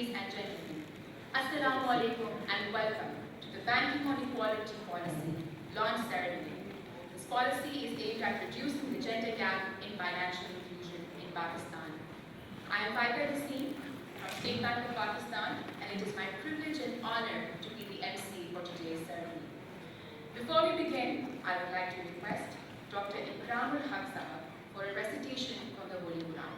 Ladies and gentlemen, Assalamu alaikum and welcome to the Banking on Equality Policy launch ceremony. This policy is aimed at reducing the gender gap in financial inclusion in Pakistan. I am Faika Haseen from State Bank of Pakistan, and it is my privilege and honor to be the MC for today's ceremony. Before we begin, I would like to request Dr. Ikramul Haq Sahab for a recitation from the Holy Quran.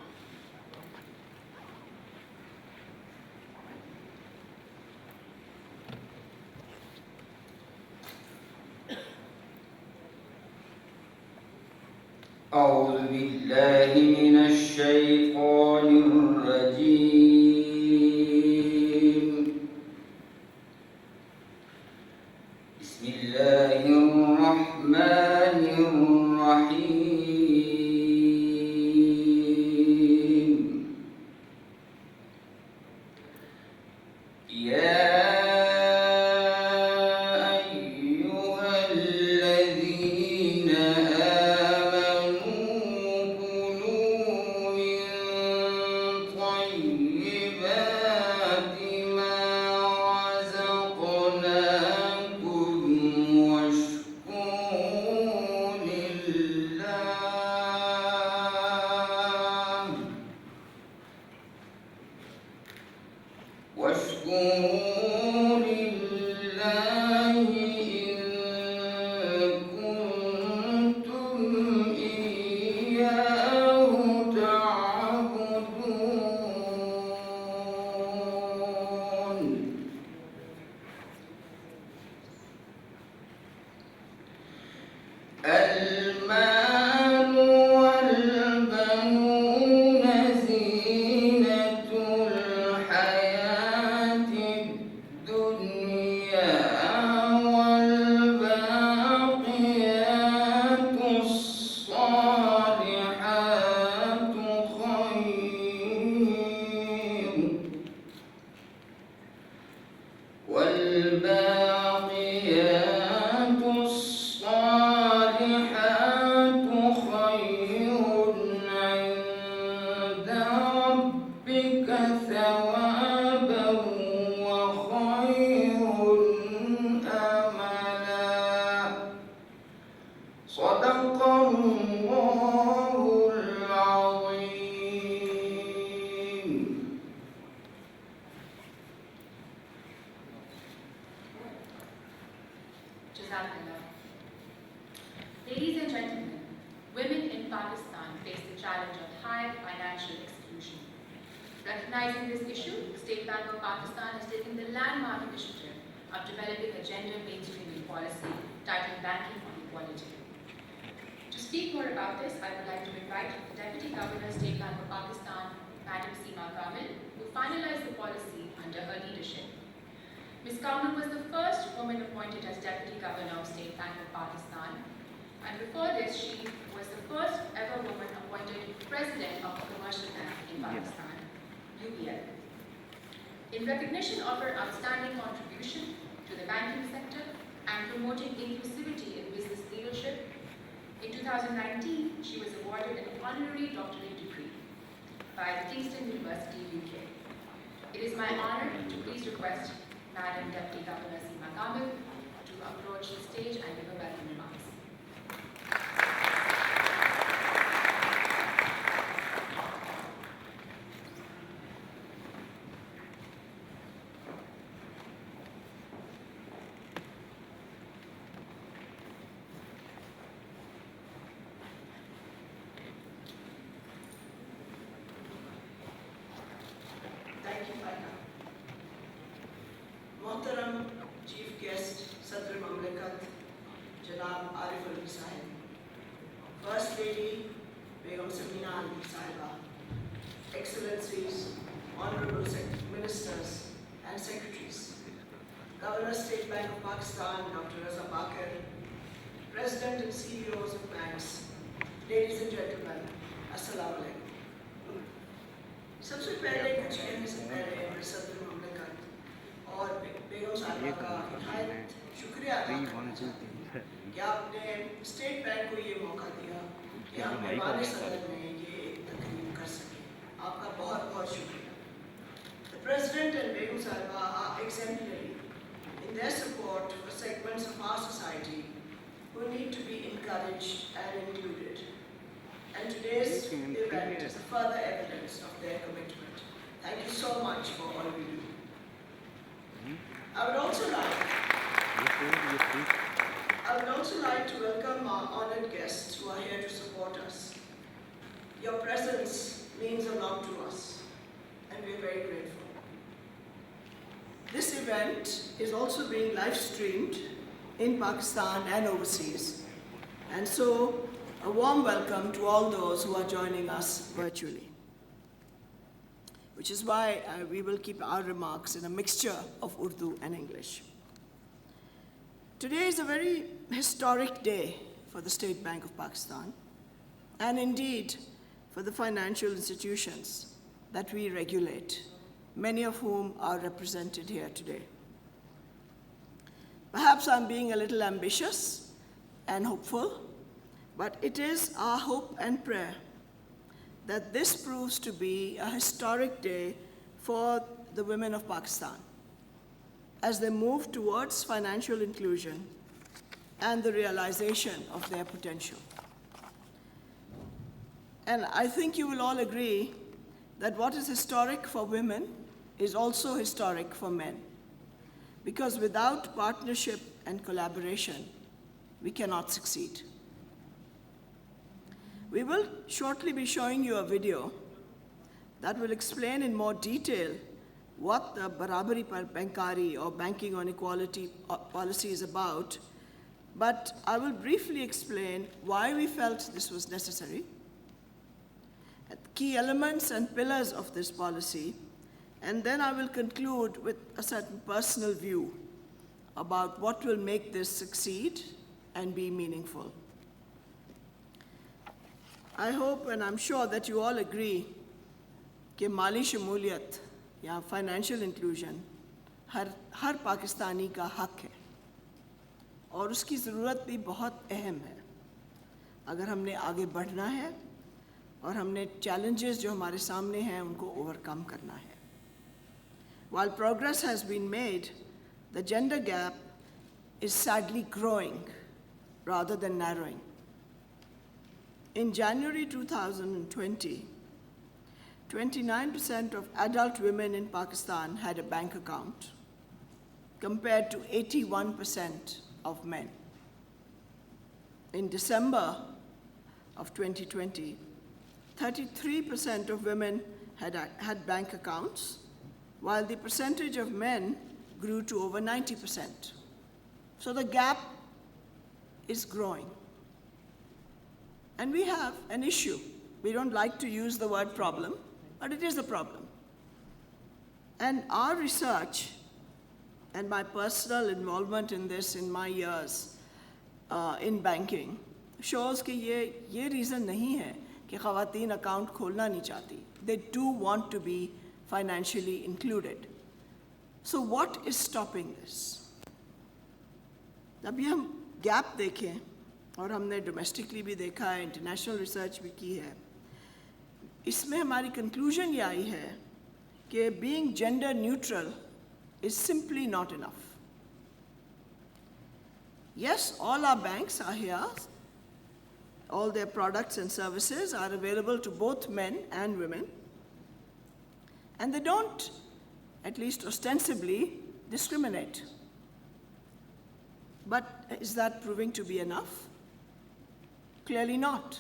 أعوذ بالله من الشيطان الرجيم بسم الله الرحمن الرحيم يا واشكروا لله إن كنتم إياه تعبدون المال والبنون زينة الحياة الدنيا والباقيات الصالحات خير والباقيات الصالحات خير عند ربك ثوابا وخير أملا صدق الله العظيم. Jazakallah. Ladies and gentlemen, women in Pakistan face the challenge of high financial exclusion. Recognizing this issue, State Bank of Pakistan has taken the landmark initiative of developing a gender mainstreaming policy titled Banking on Equality. To speak more about this, I would like to invite the Deputy Governor, State Bank of Pakistan, Madam Seema Kamil, who finalized the policy under her leadership. Ms. Kamil was the first woman appointed as Deputy Governor of State Bank of Pakistan, and before this, she was the first ever woman appointed President of a commercial bank in Pakistan, UBL. In recognition of her outstanding contribution to the banking sector and promoting inclusivity in business leadership, in 2019, she was awarded an honorary doctorate degree by Kingston University, UK. It is my honor to please request Madam Deputy Governor Seema Kamil to approach the stage and give her welcome remarks. Thank you, Faika. Mohtaram Chief Guest, Sadr Mamlakat, Janab Arif Ali Sahib, First Lady Begum Samina Ali Sahiba, Excellencies, Honorable Ministers and Secretaries, Governor State Bank of Pakistan, Dr. Raza Bakir, President and CEOs of banks, ladies and gentlemen, Assalamu alaikum. सबसे पहले कुछ कहने से पहले मैं सदर मुमलिकत और बेगम साहिबा का निहायत शुक्रिया अदा करना चाहता हूं कि आपने स्टेट बैंक को ये मौका दिया कि हम मेहमान सदर में ये तकरीब कर सकें। आपका बहुत बहुत शुक्रिया। The President and Begum Sahiba are exemplary in their support for segments of our society who need to be encouraged and included. And today's event is a further evidence of their commitment. Thank you so much for all you do. I would also like to welcome our honored guests who are here to support us. Your presence means a lot to us, and we're very grateful. This event is also being live streamed in Pakistan and overseas, and so a warm welcome to all those who are joining us virtually, which is why we will keep our remarks in a mixture of Urdu and English. Today is a very historic day for the State Bank of Pakistan, and indeed for the financial institutions that we regulate, many of whom are represented here today. Perhaps I'm being a little ambitious and hopeful, but it is our hope and prayer that this proves to be a historic day for the women of Pakistan as they move towards financial inclusion and the realization of their potential. And I think you will all agree that what is historic for women is also historic for men, because without partnership and collaboration, we cannot succeed. We will shortly be showing you a video that will explain in more detail what the Barabari par Bankari or Banking on Equality policy is about, but I will briefly explain why we felt this was necessary, key elements and pillars of this policy, and then I will conclude with a certain personal view about what will make this succeed and be meaningful. I hope and I'm sure that you all agree कि माली शमूलियत या financial inclusion हर पाकिस्तानी का हक है और उसकी ज़रूरत भी बहुत अहम है अगर हमने आगे बढ़ना है और हमने challenges जो हमारे सामने हैं उनको overcome करना है. While progress has been made, the gender gap is sadly growing rather than narrowing. In January 2020, 29% of adult women in Pakistan had a bank account, compared to 81% of men. In December of 2020, 33% of women had bank accounts, while the percentage of men grew to over 90%. So the gap is growing. And we have an issue. We don't like to use the word problem, but it is a problem. And our research and my personal involvement in this in my years in banking shows कि ये reason नहीं है कि ख़वातीन account खोलना नहीं चाहती. They do want to be financially included. So what is stopping this? अभी हम gap देखें और हमने domestically भी देखा है, international research भी की है. इसमें हमारी conclusion ये आई है कि being gender neutral is simply not enough. Yes, all our banks are here. All their products and services are available to both men and women. And they don't, at least ostensibly, discriminate. But is that proving to be enough? Clearly not,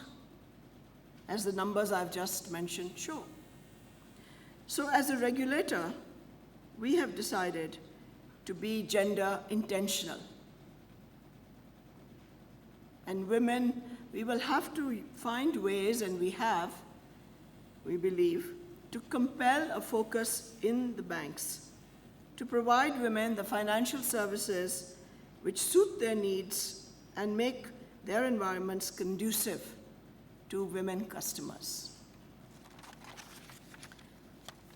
as the numbers I've just mentioned show. So as a regulator, we have decided to be gender intentional. And women, we will have to find ways, and we have, we believe, to compel a focus in the banks to provide women the financial services which suit their needs and make their environments conducive to women customers.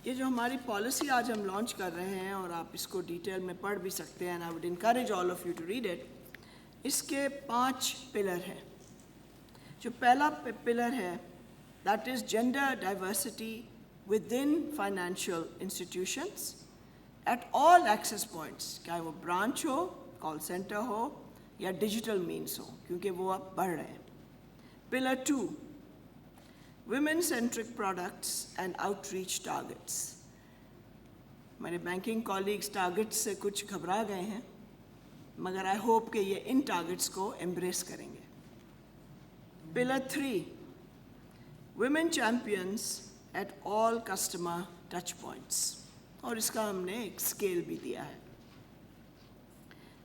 ये जो हमारी policy आज हम launch कर रहे हैं और आप इसको डिटेल में पढ़ भी सकते हैं, and I would encourage all of you to read it. इसके 5 पिलर हैं. जो पहला पिलर है, that is gender diversity within financial institutions at all access points, चाहे वो branch हो, call center हो या digital means हो, क्योंकि वो अब बढ़ रहे हैं. Pillar 2, women-centric products and outreach targets. मेरे बैंकिंग कॉलीग्स टारगेट्स से कुछ घबरा गए हैं, मगर आई होप कि ये इन टारगेट्स को एम्ब्रेस करेंगे. Pillar 3, women champions at all customer touch points. और इसका हमने एक स्केल भी दिया है.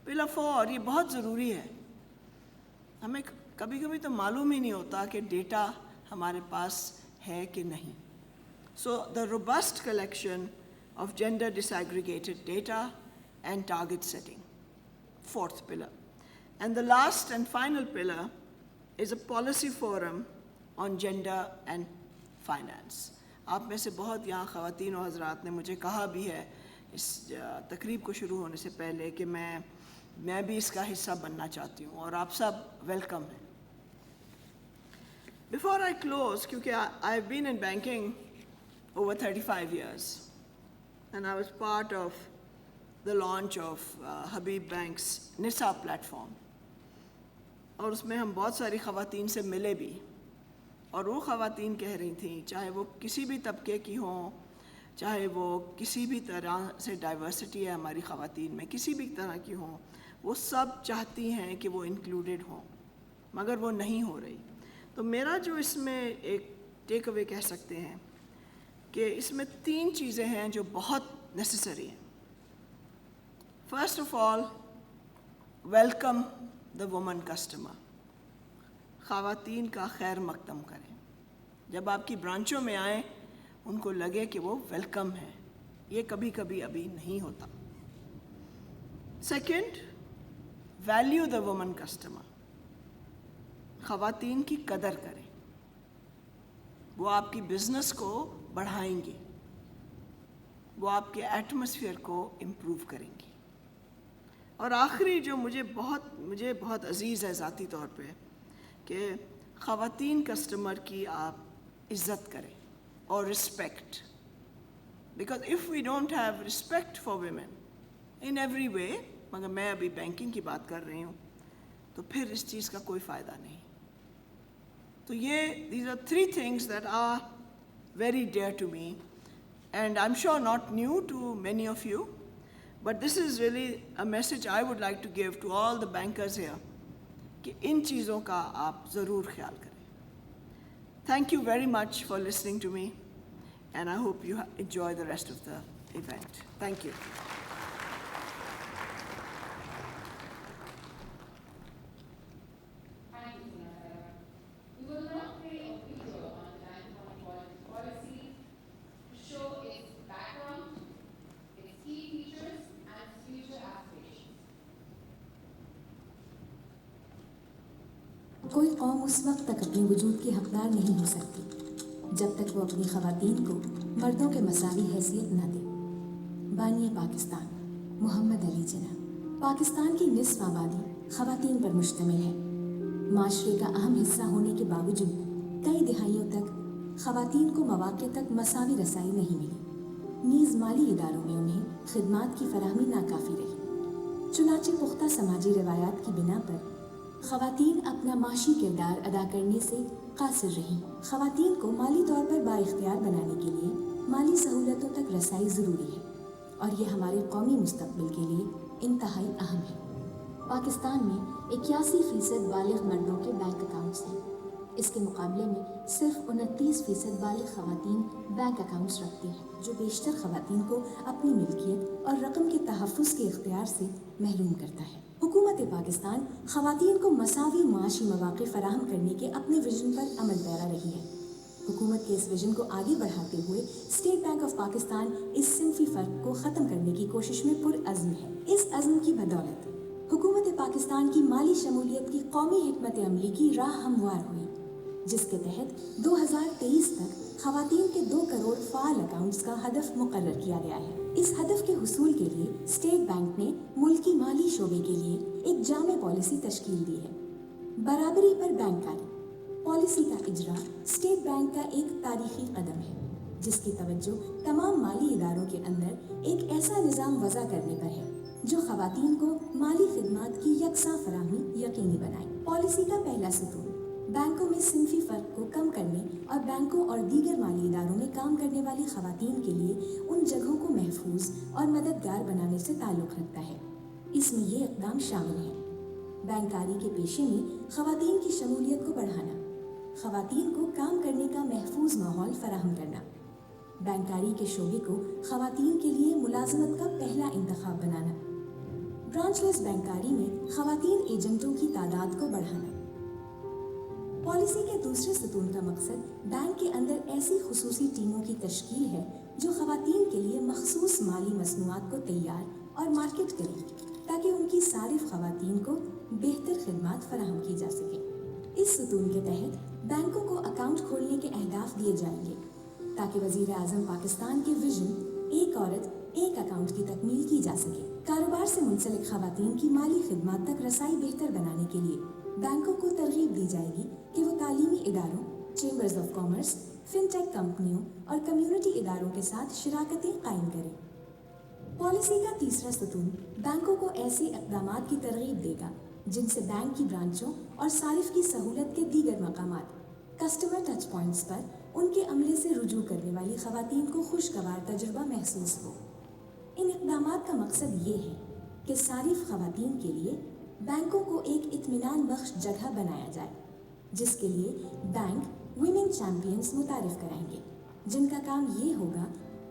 Pillar 4, ये बहुत ज़रूरी है. हमें कभी कभी तो मालूम ही नहीं होता कि डेटा हमारे पास है कि नहीं. So the robust collection of gender disaggregated data and target setting. 4th pillar. And the last and final pillar is a policy forum on gender and finance. आप में से बहुत यहाँ ख़वातीन और हज़रात ने मुझे कहा भी है इस तकरीब को शुरू होने से पहले कि मैं भी इसका हिस्सा बनना चाहती हूँ और आप सब वेलकम हैं. Before I close, क्योंकि I've been in banking over 35 years and I was part of the launch of Habib Bank's NISA platform. और उसमें हम बहुत सारी ख़वातीन से मिले भी और वो ख़वातीन कह रही थी, चाहे वो किसी भी तबके की हों, चाहे वो किसी भी तरह से डाइवर्सिटी है हमारी ख़वातीन में, किसी भी तरह की हों, वो सब चाहती हैं कि वो इंक्लूडेड हों, मगर वो नहीं हो रही. तो मेरा जो इसमें एक टेक अवे कह सकते हैं कि इसमें 3 चीज़ें हैं जो बहुत नेसेसरी हैं. First of all, welcome the woman customer. ख़वातीन का खैर मकदम करें. जब आपकी ब्रांचों में आए उनको लगे कि वो वेलकम है. ये कभी कभी अभी नहीं होता. Second, value the woman customer. ख़वातीन की कदर करें. वो आपकी बिजनेस को बढ़ाएंगी, वो आपके एटमॉस्फेयर को इम्प्रूव करेंगी. और आखिरी जो मुझे बहुत अजीज़ है ज़ाती तौर पे कि ख़वातीन कस्टमर की आप इज़्ज़त करें और respect. Because if we don't have respect for women in every way, मगर मैं अभी बैंकिंग की बात कर रही हूँ, तो फिर इस चीज़ का कोई फ़ायदा नहीं. तो ये these are 3 things that are very dear to me and I'm sure not new to many of you, but this is really a message I would like to give to all the bankers here कि इन चीज़ों का आप ज़रूर ख्याल करें. Thank you very much for listening to me and I hope you enjoy the rest of the event. Thank you. कोई कौम उस वक्त तक अपने वजूद की हकदार नहीं हो सकती जब तक वो अपनी ख़वातीन को मर्दों के मसावी हैसियत न दे. बानी पाकिस्तान मोहम्मद अली जिन्ना. पाकिस्तान की निस्फ आबादी ख़वातीन पर मुश्तमिल है. माशरे का अहम हिस्सा होने के बावजूद कई दिहाइयों तक ख़वातीन को मौक़े तक मसावी रसाई नहीं मिली. नीज़ माली इदारों में उन्हें खिदमात की फराहमी नाकाफ़ी रही. चुनांचे पुख्ता समाजी रवायात की बिना पर ख़वातीन अपना माशी किरदार अदा करने से कासिर रहीं. ख़वातीन को माली तौर पर बाइख्तियार बनाने के लिए माली सहूलतों तक रसाई ज़रूरी है और ये हमारे कौमी मुस्तक़बिल के लिए इंतहाई अहम है. पाकिस्तान में 81% बालिग़ मर्दों के बैंक अकाउंट्स हैं. इसके मुकाबले में सिर्फ 29% बालिग़ ख़वातीन बैंक अकाउंट्स रखती हैं, जो बेशतर ख़वातीन को अपनी मिल्कियत और रकम के तहफ़्फ़ुज़ के इख्तियार से महरूम करता है. हुकूमत पाकिस्तान ख़वातीन को मसावी माशी मौक़े फ़राहम करने के अपने विजन पर अमल पैरा रही है. हुकूमत के इस विजन को आगे बढ़ाते हुए स्टेट बैंक ऑफ पाकिस्तान इस सिंफी फ़र्क को ख़त्म करने की कोशिश में पुरअज़्म है. इस अज़्म की बदौलत हुकूमत पाकिस्तान की माली शमूलियत की कौमी हिकमत अमली की राह हमवार हुई, जिसके तहत 2023 तक ख़वातीन के 2 करोड़ फ़ाल अकाउंट्स का हदफ मुकर्रर किया गया है. इस हदफ के हुसूल के लिए स्टेट बैंक ने मुल्की माली शोबे के लिए एक जामे पॉलिसी तश्कील दी है. बराबरी पर बैंककारी पॉलिसी का इजरा स्टेट बैंक का एक तारीखी कदम है, जिसकी तवज्जो तमाम माली इदारों के अंदर एक ऐसा निज़ाम वज़ा करने पर है जो ख़वातीन को माली खिदमात की यकसा फराहमी यकीनी बनाए। पॉलिसी का पहला सतून बैंकों में सिंफी फ़र्क को कम करने और बैंकों और दीगर माली इदारों में काम करने वाली ख़वातीन के लिए उन जगहों को महफूज और मददगार बनाने से ताल्लुक़ रखता है। इसमें ये इक़दाम शामिल हैं: बैंकारी के पेशे में ख़वातीन की शमूलियत को बढ़ाना, ख़वातीन को काम करने का महफूज माहौल फराहम करना, बैंकारी के शोबे को ख़वातीन के लिए मुलाजमत का पहला इंतखाब बनाना, ब्रांचलेस बैंकारी में ख़वातीन एजेंटों की तादाद को बढ़ाना। पॉलिसी के दूसरे सतून का मकसद बैंक के अंदर ऐसी खुसूसी टीमों की तश्कील है जो ख़वातीन के लिए मखसूस माली मसनूआत को तैयार और मार्केट करें ताकि उनकी सारिफ ख़वातीन को बेहतर खिदमात फराहम की जा सके। इस सतून के तहत बैंकों को अकाउंट खोलने के अहदाफ दिए जाएंगे ताकि वज़ीर आज़म पाकिस्तान के विजन एक औरत एक अकाउंट की तकमील की जा सके। कारोबार से मुंसलिक ख़वातीन की माली खिदमात तक रसाई बेहतर बनाने के लिए बैंकों को तरगीब दी जाएगी कि वो तालीमी इदारों, चेंबर्स ऑफ कॉमर्स, फिनटेक कंपनियों और कम्युनिटी इदारों के साथ शराकतें कायम करें। पॉलिसी का तीसरा सतून बैंकों को ऐसे इक़दामात की तरगीब देगा जिनसे बैंक की ब्रांचों और सारिफ की सहूलत के दीगर मकामात, कस्टमर टच पॉइंट्स पर उनके अमले से रुजू करने वाली ख़वातीन को खुशगवार तजुर्बा महसूस हो। इन इक़दामात का मकसद ये है कि सारिफ ख़वातीन के लिए बैंकों को एक इत्मीनान बख्श जगह बनाया जाए, जिसके लिए बैंक विमेन चैम्पियंस मुतारिफ कराएंगे, जिनका काम ये होगा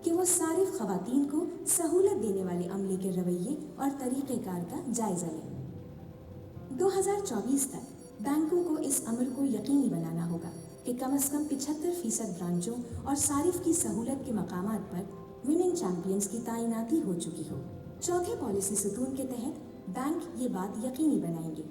कि वो सारिफ ख़वातीन को सहूलत देने वाले अमले के रवैये और तरीक़ेकार का जायज़ा लें। 2024 तक बैंकों को इस अमर को यकीनी बनाना होगा कि कम से कम 75% ब्रांचों और सारिफ की सहूलत के मकामात पर विमेन चैम्पियंस की तैनाती हो चुकी हो। चौथे पॉलिसी सतून के तहत बैंक ये बात यकीनी बनाएंगे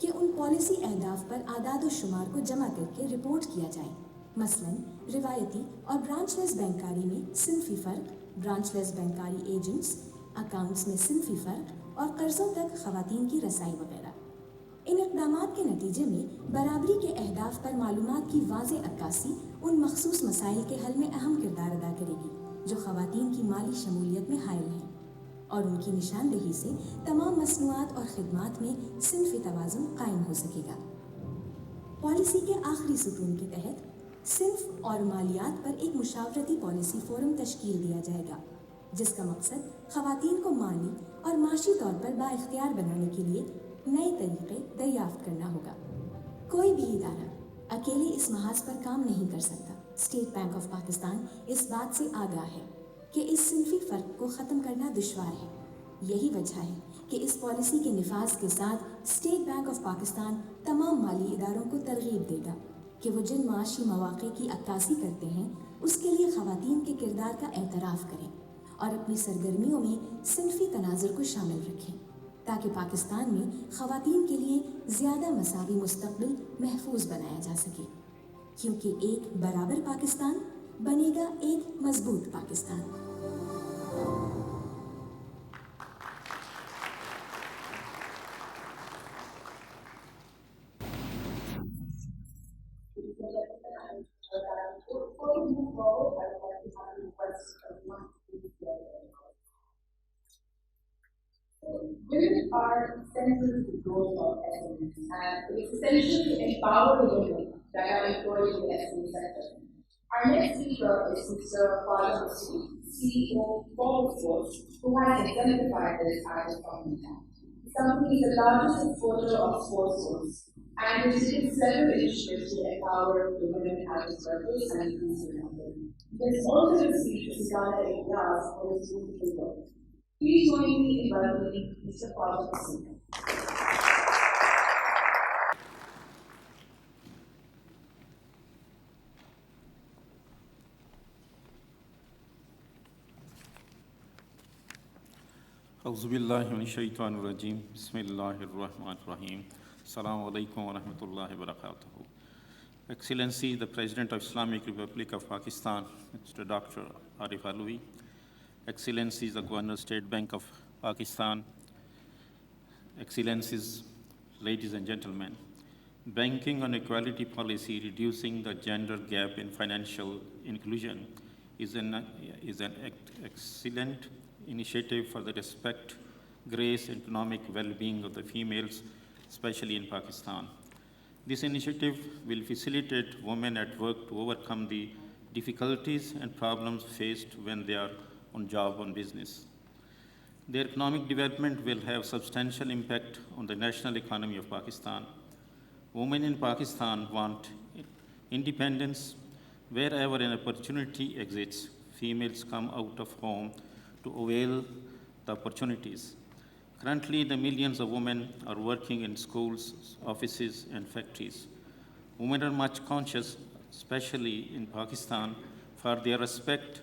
कि उन पॉलिसी अहदाफ पर आदाद और शुमार को जमा करके रिपोर्ट किया जाए। मसलन रिवायती और ब्रांचलेस बैंकारी में सिंफी फ़र्क, ब्रांचलेस बैंकारी एजेंट्स, अकाउंट्स में सिंफी फ़र्क और कर्ज़ों तक ख़वातीन की रसाई वगैरह। इन इक़दामात के नतीजे में बराबरी के अहदाफ पर मालूमात की वाज़े अक्कासी उन मखसूस मसाइल के हल में अहम किरदार अदा करेगी जो ख़वातीन की माली शमूलियत में हायल हैं, और उनकी निशानदेही से तमाम मसनूआत और खिदमात में सिंफी तवाज़ुन कायम हो सकेगा। पॉलिसी के आखिरी सतून के तहत सिंफ और मालियात पर एक मुशावरती पॉलिसी फोरम तश्कील दिया जाएगा, जिसका मकसद ख़वातीन को माली और माशी तौर पर बाइख्तियार बनाने के लिए नए तरीक़े दरियाफ्त करना होगा। कोई भी इदारा अकेले इस महाज पर काम नहीं कर सकता। स्टेट बैंक ऑफ पाकिस्तान इस बात से आगाह है कि इस सिंफी फ़र्क को ख़त्म करना दुश्वार है। यही वजह है कि इस पॉलिसी के निफाज के साथ स्टेट बैंक ऑफ पाकिस्तान तमाम माली इदारों को तरगीब देगा कि वो जिन माशी मौक़े की अक्कासी करते हैं उसके लिए ख़वातीन के किरदार का एतराफ़ करें और अपनी सरगर्मियों में सिंफी तनाज़ुर को शामिल रखें ताकि पाकिस्तान में ख़वातीन के लिए ज़्यादा मसावी मुस्तक़बिल महफूज बनाया जा सके, क्योंकि एक बराबर पाकिस्तान बनेगा एक मजबूत Pakistan. Women are central to the growth of SMEs, and it is essential to empower the women that are employed in the SME sector. Our next speaker is Mr. Fajar Massoud, CEO of Forward, who has exemplified this as a company. The company is the largest exporter of sports goods and has taken several initiatives to empower the women at its workplace and increase their number. It has also received the Sigala Ikhlas for its beautiful work. Please join me in welcoming Mr. Fajar Massoud. Auzubillahi minash-shaytanir rajim. Bismillahir-rahmanir-rahim. Assalamu alaikum wa rahmatullahi wa barakatuh. Excellency, the President of Islamic Republic of Pakistan, Mr. Dr. Arif Alvi. Excellencies, the Governor State Bank of Pakistan. Excellencies, ladies and gentlemen. Banking on equality policy reducing the gender gap in financial inclusion is an excellent initiative for the respect, grace, and economic well-being of the females, especially in Pakistan. This initiative will facilitate women at work to overcome the difficulties and problems faced when they are on job, on business. Their economic development will have substantial impact on the national economy of Pakistan. Women in Pakistan want independence. Wherever an opportunity exists, females come out of home to avail the opportunities. Currently, the millions of women are working in schools, offices, and factories. Women are much conscious, especially in Pakistan, for their respect,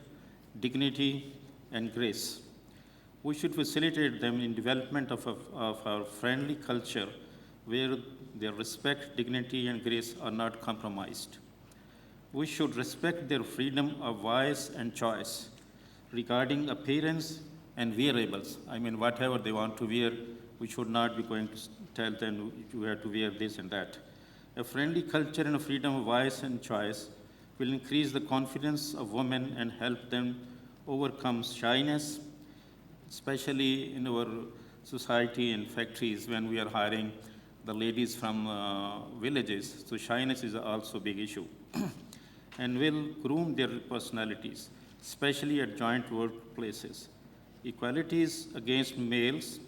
dignity, and grace. We should facilitate them in development of our friendly culture where their respect, dignity, and grace are not compromised. We should respect their freedom of voice and choice regarding appearance and wearables. I mean, whatever they want to wear, we should not be going to tell them you have to wear this and that. A friendly culture and a freedom of voice and choice will increase the confidence of women and help them overcome shyness, especially in our society and factories when we are hiring the ladies from villages. So shyness is also a big issue. And will groom their personalities, especially at joint workplaces. Equalities against males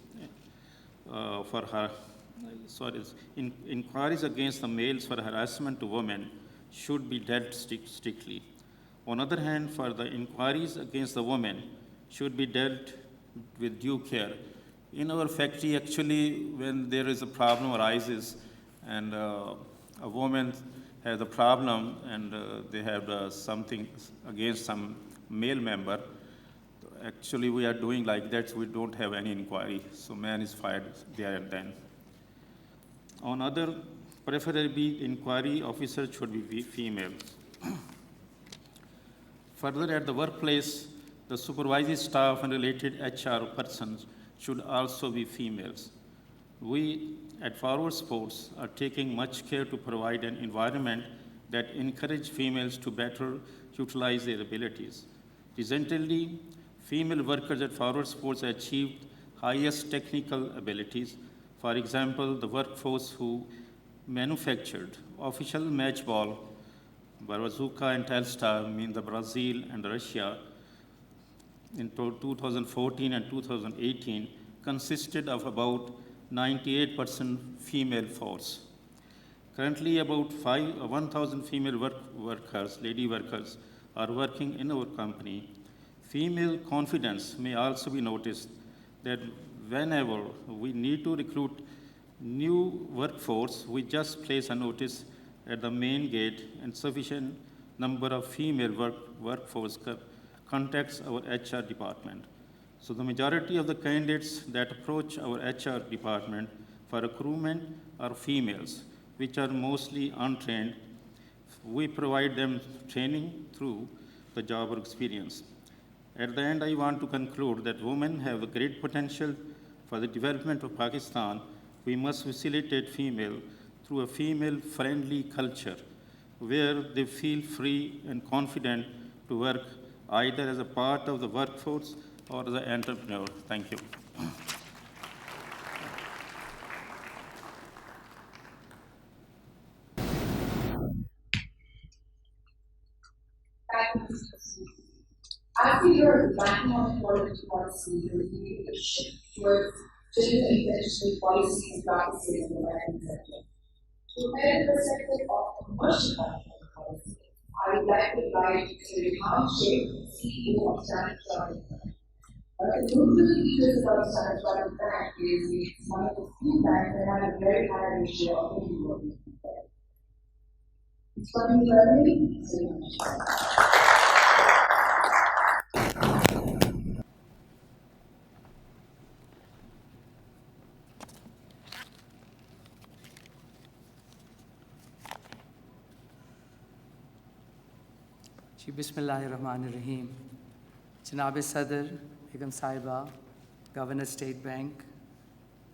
inquiries against the males for harassment to women should be dealt strictly. On the other hand, for the inquiries against the women should be dealt with due care. In our factory, actually, when there is a problem arises and a woman has a problem and they have something against some male member, actually we are doing like that, so we don't have any inquiry. So man is fired there and then. On other, preferably inquiry officers should be female. Further, at the workplace, the supervisory staff and related HR persons should also be females. We at Forward Sports are taking much care to provide an environment that encourages females to better utilize their abilities. Recently, female workers at Forward Sports achieved highest technical abilities. For example, the workforce who manufactured official match ball, Bazooka and Telstar, mean the Brazil and Russia, in 2014 and 2018, consisted of about 98% female force. Currently, about 1,000 female lady workers, are working in our company. Female confidence may also be noticed that whenever we need to recruit new workforce, we just place a notice at the main gate and sufficient number of female workforce contacts our HR department. So the majority of the candidates that approach our HR department for recruitment are females, which are mostly untrained. We provide them training through the job or experience. At the end, I want to conclude that women have a great potential for the development of Pakistan. We must facilitate female through a female-friendly culture where they feel free and confident to work either as a part of the workforce or as an entrepreneur. Thank you. As the year of lacking on quality policy, there will be a shift towards gender and traditional policies and practices in the banking sector. To better the perspective of commercial banking policy, I would like to invite Mr. Rehan Sheikh, CEO of Standard Chartered Bank. The notable features about Standard Chartered Bank is it's one of the few banks that have a very high ratio of Indian working people. It's coming learning, so much. जी बिस्मिल्लाहिर्रहमानिर्रहीम। जनाब सदर, बेगम साहिबा, governor state bank,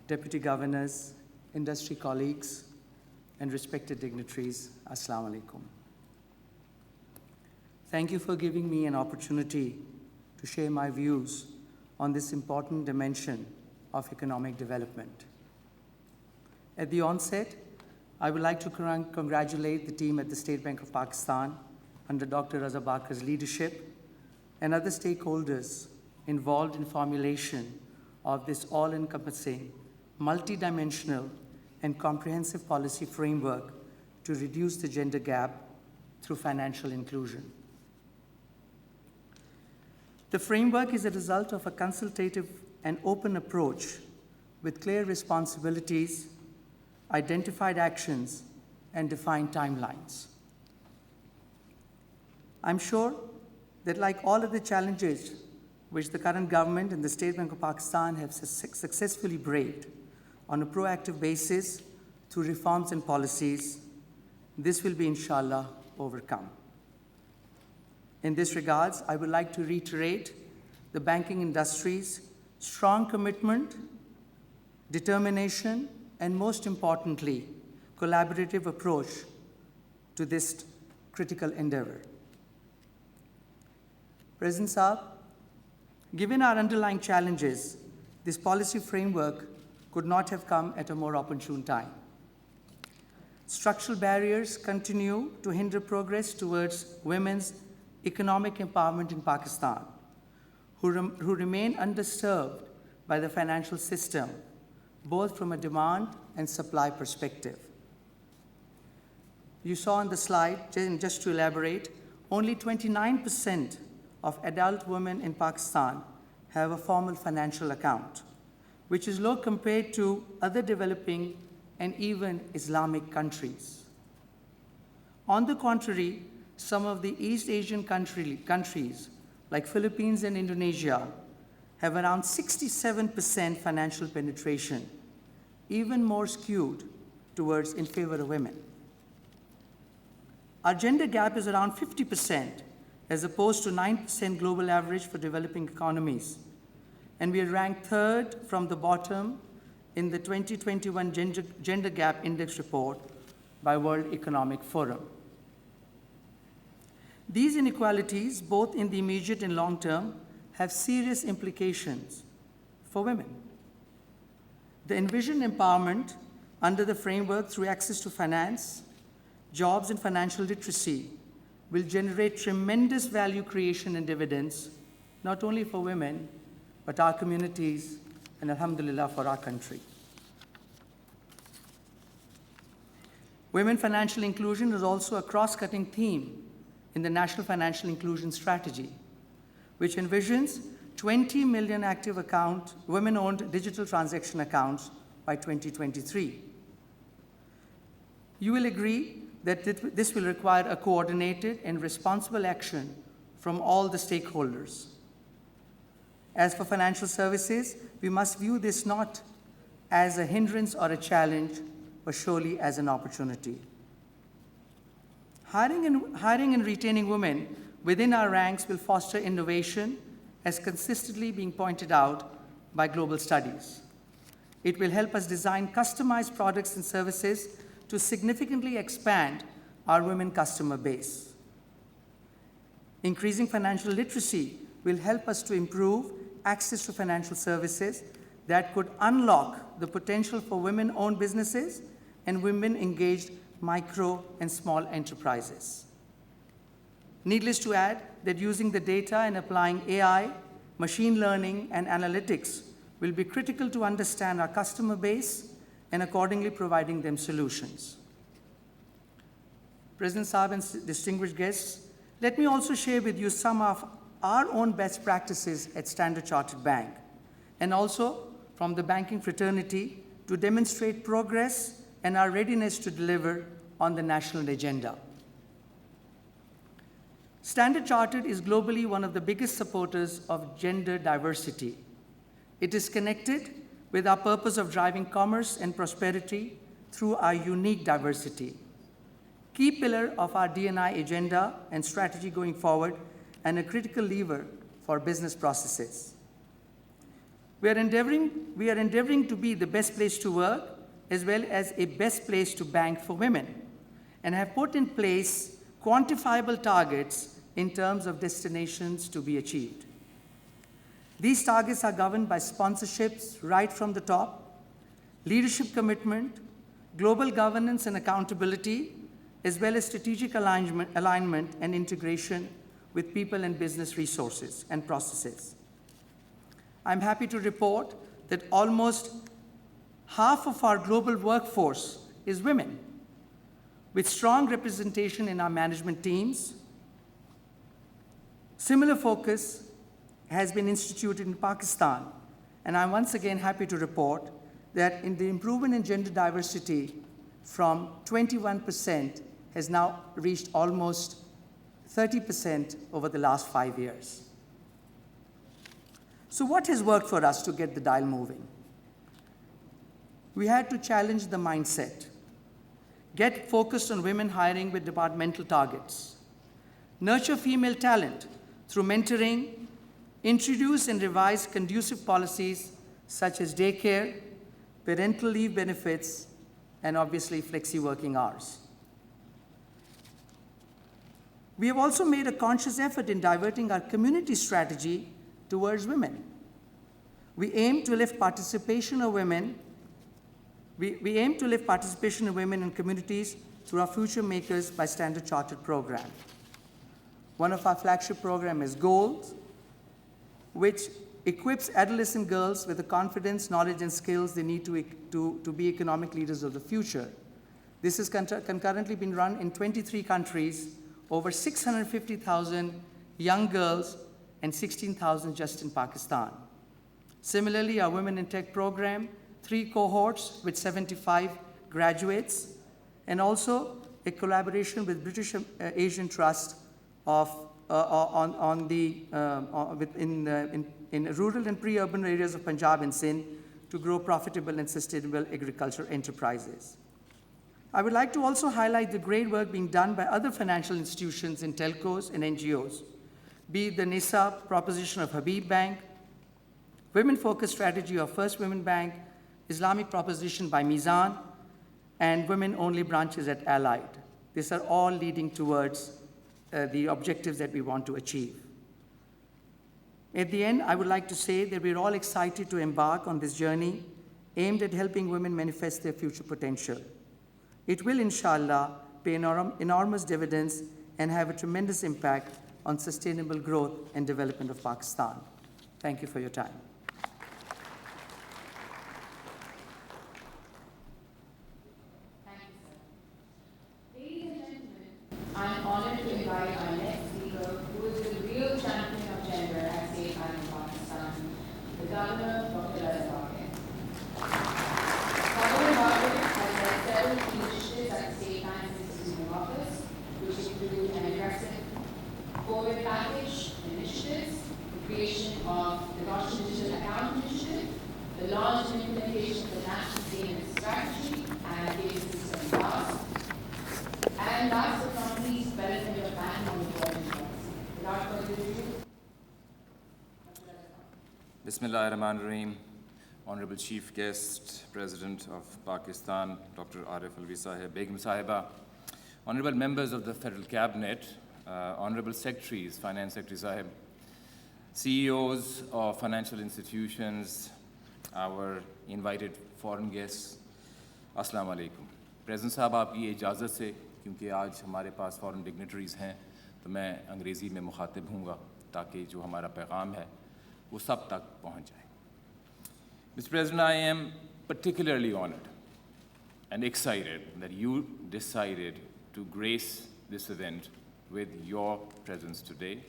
deputy governors, industry colleagues, and respected dignitaries, Assalamu alaikum. Thank you for giving me an opportunity to share my views on this important dimension of economic development. At the onset, I would like to congratulate the team at the State Bank of Pakistan under Dr. Raza Bakar's leadership and other stakeholders involved in formulation of this all-encompassing, multidimensional, and comprehensive policy framework to reduce the gender gap through financial inclusion. The framework is a result of a consultative and open approach with clear responsibilities, identified actions, and defined timelines. I'm sure that like all of the challenges which the current government and the State Bank of Pakistan have successfully braved on a proactive basis through reforms and policies, this will be, inshallah, overcome. In this regards, I would like to reiterate the banking industry's strong commitment, determination, and most importantly, collaborative approach to this critical endeavor. President Saab, given our underlying challenges, this policy framework could not have come at a more opportune time. Structural barriers continue to hinder progress towards women's economic empowerment in Pakistan, who remain underserved by the financial system, both from a demand and supply perspective. You saw on the slide, just to elaborate, only 29% of adult women in Pakistan have a formal financial account, which is low compared to other developing and even Islamic countries. On the contrary, some of the East Asian countries, like Philippines and Indonesia, have around 67% financial penetration, even more skewed towards in favor of women. Our gender gap is around 50%, as opposed to 9% global average for developing economies. And we are ranked third from the bottom in the 2021 Gender Gap Index report by World Economic Forum. These inequalities, both in the immediate and long term, have serious implications for women. The envisioned empowerment under the framework through access to finance, jobs, and financial literacy will generate tremendous value creation and dividends, not only for women, but our communities, and alhamdulillah, for our country. Women financial inclusion is also a cross-cutting theme in the National Financial Inclusion Strategy, which envisions 20 million active women-owned digital transaction accounts by 2023. You will agree that this will require a coordinated and responsible action from all the stakeholders. As for financial services, we must view this not as a hindrance or a challenge, but surely as an opportunity. Hiring and retaining women within our ranks will foster innovation, as consistently being pointed out by global studies. It will help us design customized products and services to significantly expand our women customer base. Increasing financial literacy will help us to improve access to financial services that could unlock the potential for women-owned businesses and women-engaged micro and small enterprises. Needless to add that using the data and applying AI, machine learning, and analytics will be critical to understand our customer base and accordingly providing them solutions. President Saab and distinguished guests, let me also share with you some of our own best practices at Standard Chartered Bank, and also from the banking fraternity to demonstrate progress and our readiness to deliver on the national agenda. Standard Chartered is globally one of the biggest supporters of gender diversity. It is connected with our purpose of driving commerce and prosperity through our unique diversity. Key pillar of our D&I agenda and strategy going forward, and a critical lever for business processes. We are endeavoring to be the best place to work, as well as a best place to bank for women, and have put in place quantifiable targets in terms of destinations to be achieved. These targets are governed by sponsorships right from the top, leadership commitment, global governance and accountability, as well as strategic alignment and integration with people and business resources and processes. I'm happy to report that almost half of our global workforce is women, with strong representation in our management teams. Similar focus has been instituted in Pakistan, and I'm once again happy to report that in the improvement in gender diversity from 21% has now reached almost 30% over the last 5 years. So what has worked for us to get the dial moving? We had to challenge the mindset, get focused on women hiring with departmental targets, nurture female talent through mentoring, introduce and revise conducive policies such as daycare, parental leave benefits, and obviously flexi working hours. We have also made a conscious effort in diverting our community strategy towards women. We aim to lift participation of women. We aim to lift participation of women in communities through our Future Makers by Standard Chartered program. One of our flagship programs is GOLD, which equips adolescent girls with the confidence, knowledge, and skills they need to be economic leaders of the future. This has concurrently been run in 23 countries, over 650,000 young girls, and 16,000 just in Pakistan. Similarly, our Women in Tech program, 3 cohorts with 75 graduates, and also a collaboration with British Asian Trust in rural and pre-urban areas of Punjab and Sindh to grow profitable and sustainable agriculture enterprises. I would like to also highlight the great work being done by other financial institutions in telcos and NGOs, be it the NISA proposition of Habib Bank, women-focused strategy of First Women Bank, Islamic proposition by Mizan, and women-only branches at Allied. These are all leading towards the objectives that we want to achieve. At the end, I would like to say that we're all excited to embark on this journey aimed at helping women manifest their future potential. It will, inshallah, pay enormous dividends and have a tremendous impact on sustainable growth and development of Pakistan. Thank you for your time. Thank you, sir. Ladies and gentlemen, I'm honored to invite our next speaker, who is the real champion of gender at State Bank of Pakistan, the Governor, Dr. Azhar. Governor Margaret has led several key initiatives at the State Bank's Institute of Office, which include an aggressive COVID package initiatives, the creation of the National Digital Account Initiative, the launch and implementation of the National Payments Strategy and Payment System Plus, and last but not least, development of banking on the government policy. Without further ado, Bismillah ar-Rahman ar-Rahim. Honorable Chief Guest, President of Pakistan, Dr. Arif Alvi Sahib, Begum Sahiba, Honorable Members of the Federal Cabinet, Honorable Secretaries, Finance Secretary Sahib, CEOs of financial institutions, our invited foreign guests, Assalamu alaikum. President Sahib, aapki ijazat se, kyunki aaj hamare paas foreign dignitaries hain, to main अंग्रेजी में मुखातिब हूँगा ताकि जो हमारा पैगाम है वो सब तक पहुँच जाए. Mr. President, I am particularly honored and excited that you decided to grace this event with your presence today.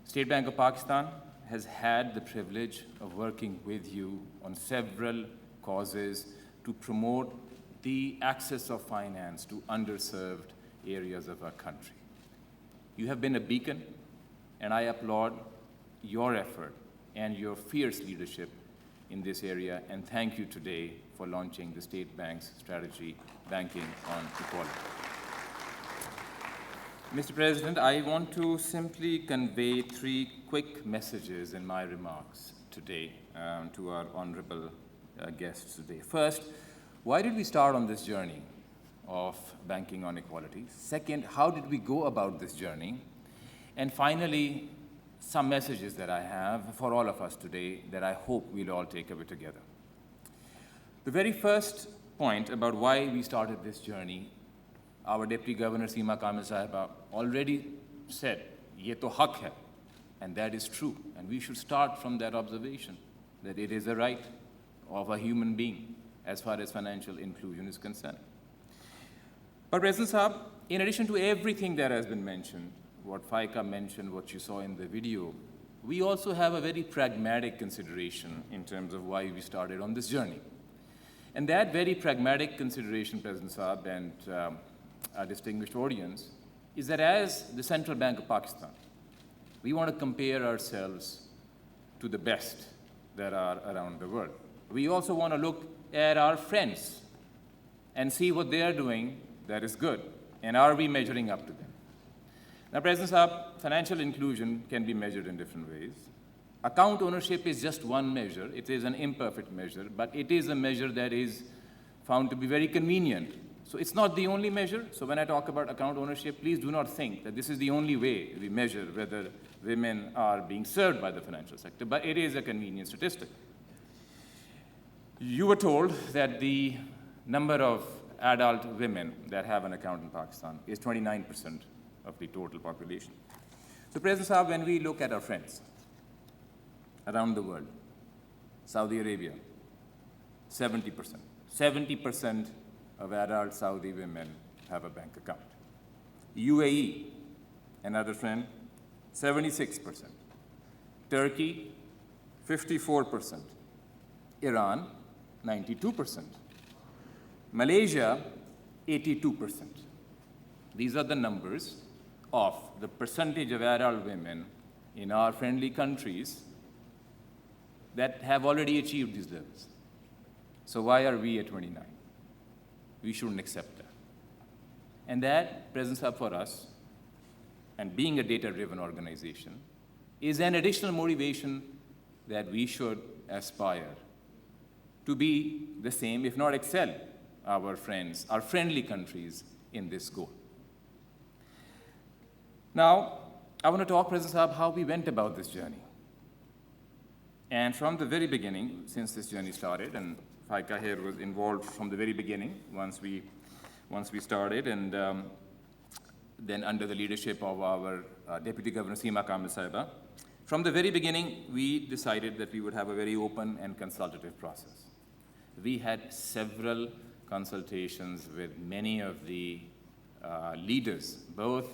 State Bank of Pakistan has had the privilege of working with you on several causes to promote the access of finance to underserved areas of our country. You have been a beacon, and I applaud your effort and your fierce leadership in this area, and thank you today for launching the State Bank's strategy, Banking on Equality. Mr. President, I want to simply convey 3 quick messages in my remarks today to our honorable guests today. First, why did we start on this journey of banking on equality? Second, how did we go about this journey? And finally, some messages that I have for all of us today that I hope we'll all take away together. The very first point about why we started this journey, our Deputy Governor Seema Kamil Sahiba already said, "Ye to haq hai," and that is true. And we should start from that observation, that it is a right of a human being as far as financial inclusion is concerned. But President Saab, in addition to everything that has been mentioned, what Faika mentioned, what you saw in the video, we also have a very pragmatic consideration in terms of why we started on this journey. And that very pragmatic consideration, President Saab and our distinguished audience, is that as the Central Bank of Pakistan, we want to compare ourselves to the best that are around the world. We also want to look at our friends and see what they are doing that is good, and are we measuring up to them? Now, President Saab, financial inclusion can be measured in different ways. Account ownership is just one measure. It is an imperfect measure, but it is a measure that is found to be very convenient. So it's not the only measure. So when I talk about account ownership, please do not think that this is the only way we measure whether women are being served by the financial sector, but it is a convenient statistic. You were told that the number of adult women that have an account in Pakistan is 29% of the total population. So President Saab, when we look at our friends around the world, Saudi Arabia, 70%. 70% of adult Saudi women have a bank account. UAE, another friend, 76%. Turkey, 54%. Iran, 92%. Malaysia, 82%. These are the numbers of the percentage of adult women in our friendly countries that have already achieved these levels. So why are we at 29? We shouldn't accept that. And that, President Saab, for us, and being a data-driven organization, is an additional motivation that we should aspire to be the same, if not excel, our friends, our friendly countries in this goal. Now, I want to talk, President Saab, how we went about this journey. And from the very beginning, since this journey started, and Faika here was involved from the very beginning, once we started, and then under the leadership of our Deputy Governor Seema Kamil Sahiba, from the very beginning, we decided that we would have a very open and consultative process. We had several consultations with many of the leaders, both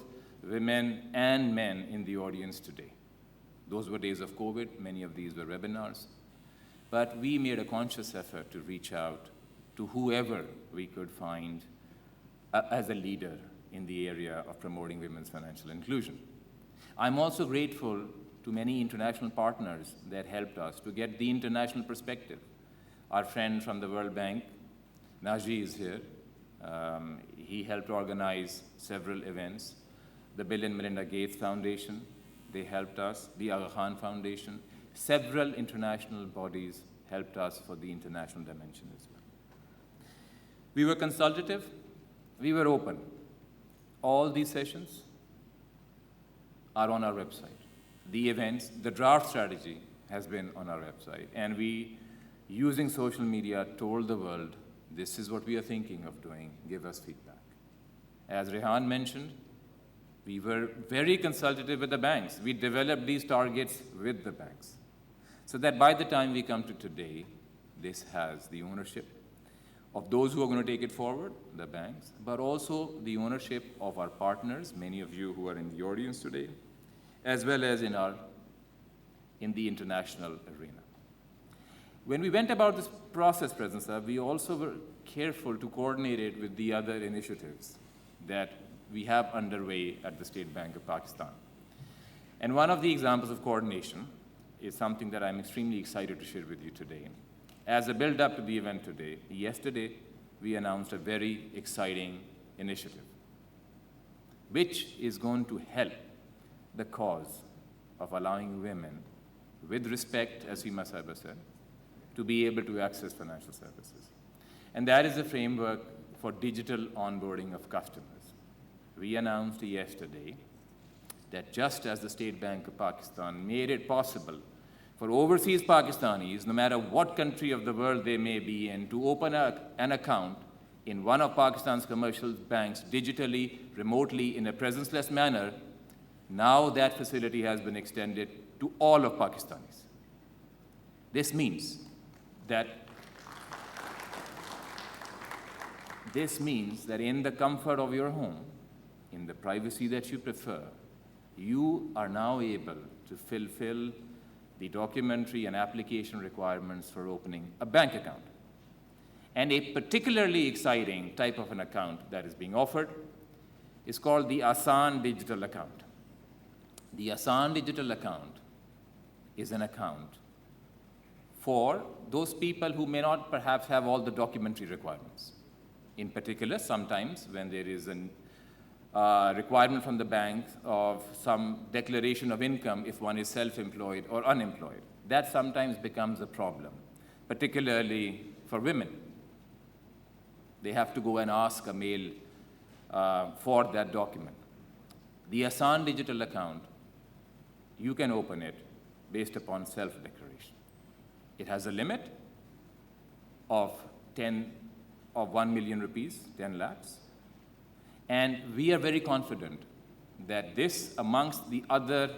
women and men in the audience today. Those were days of COVID. Many of these were webinars. But we made a conscious effort to reach out to whoever we could find as a leader in the area of promoting women's financial inclusion. I'm also grateful to many international partners that helped us to get the international perspective. Our friend from the World Bank, Naji, is here. He helped organize several events. The Bill and Melinda Gates Foundation, they helped us. The Aga Khan Foundation. Several international bodies helped us for the international dimension as well. We were consultative. We were open. All these sessions are on our website. The events, the draft strategy has been on our website. And we, using social media, told the world, this is what we are thinking of doing. Give us feedback. As Rehan mentioned, we were very consultative with the banks. We developed these targets with the banks. So that by the time we come to today, this has the ownership of those who are going to take it forward, the banks, but also the ownership of our partners, many of you who are in the audience today, as well as in the international arena. When we went about this process, President Saab, we also were careful to coordinate it with the other initiatives that we have underway at the State Bank of Pakistan. And one of the examples of coordination is something that I'm extremely excited to share with you today. As a build-up to the event today, yesterday, we announced a very exciting initiative, which is going to help the cause of allowing women, with respect, as Seema Sahiba said, to be able to access financial services. And that is a framework for digital onboarding of customers. We announced yesterday that just as the State Bank of Pakistan made it possible for overseas Pakistanis, no matter what country of the world they may be in, to open an account in one of Pakistan's commercial banks digitally, remotely, in a presence-less manner, now that facility has been extended to all of Pakistanis. This means that in the comfort of your home, in the privacy that you prefer, you are now able to fulfill the documentary and application requirements for opening a bank account. And a particularly exciting type of an account that is being offered is called the Asan Digital Account. The Asan Digital Account is an account for those people who may not perhaps have all the documentary requirements. In particular, sometimes when there is a requirement from the bank of some declaration of income if one is self-employed or unemployed, that sometimes becomes a problem, particularly for women. They have to go and ask a male for that document. The Asan Digital Account, you can open it based upon self-declaration. It has a limit of 1 million rupees, 10 lakhs. And we are very confident that this, amongst the other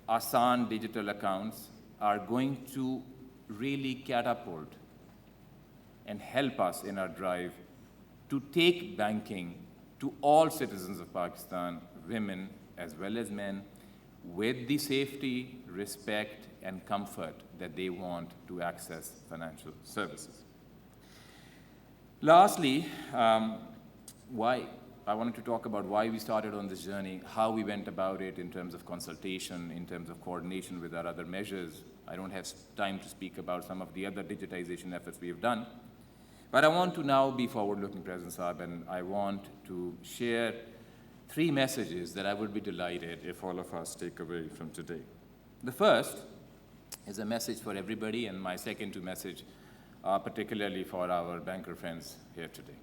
Asan digital accounts, are going to really catapult and help us in our drive to take banking to all citizens of Pakistan, women as well as men, with the safety, respect, and comfort that they want to access financial services. Lastly, I wanted to talk about why we started on this journey, how we went about it in terms of consultation, in terms of coordination with our other measures. I don't have time to speak about some of the other digitization efforts we have done. But I want to now be forward-looking, President Saab, and I want to share 3 messages that I would be delighted if all of us take away from today. The first is a message for everybody, and my second 2 messages are particularly for our banker friends here today.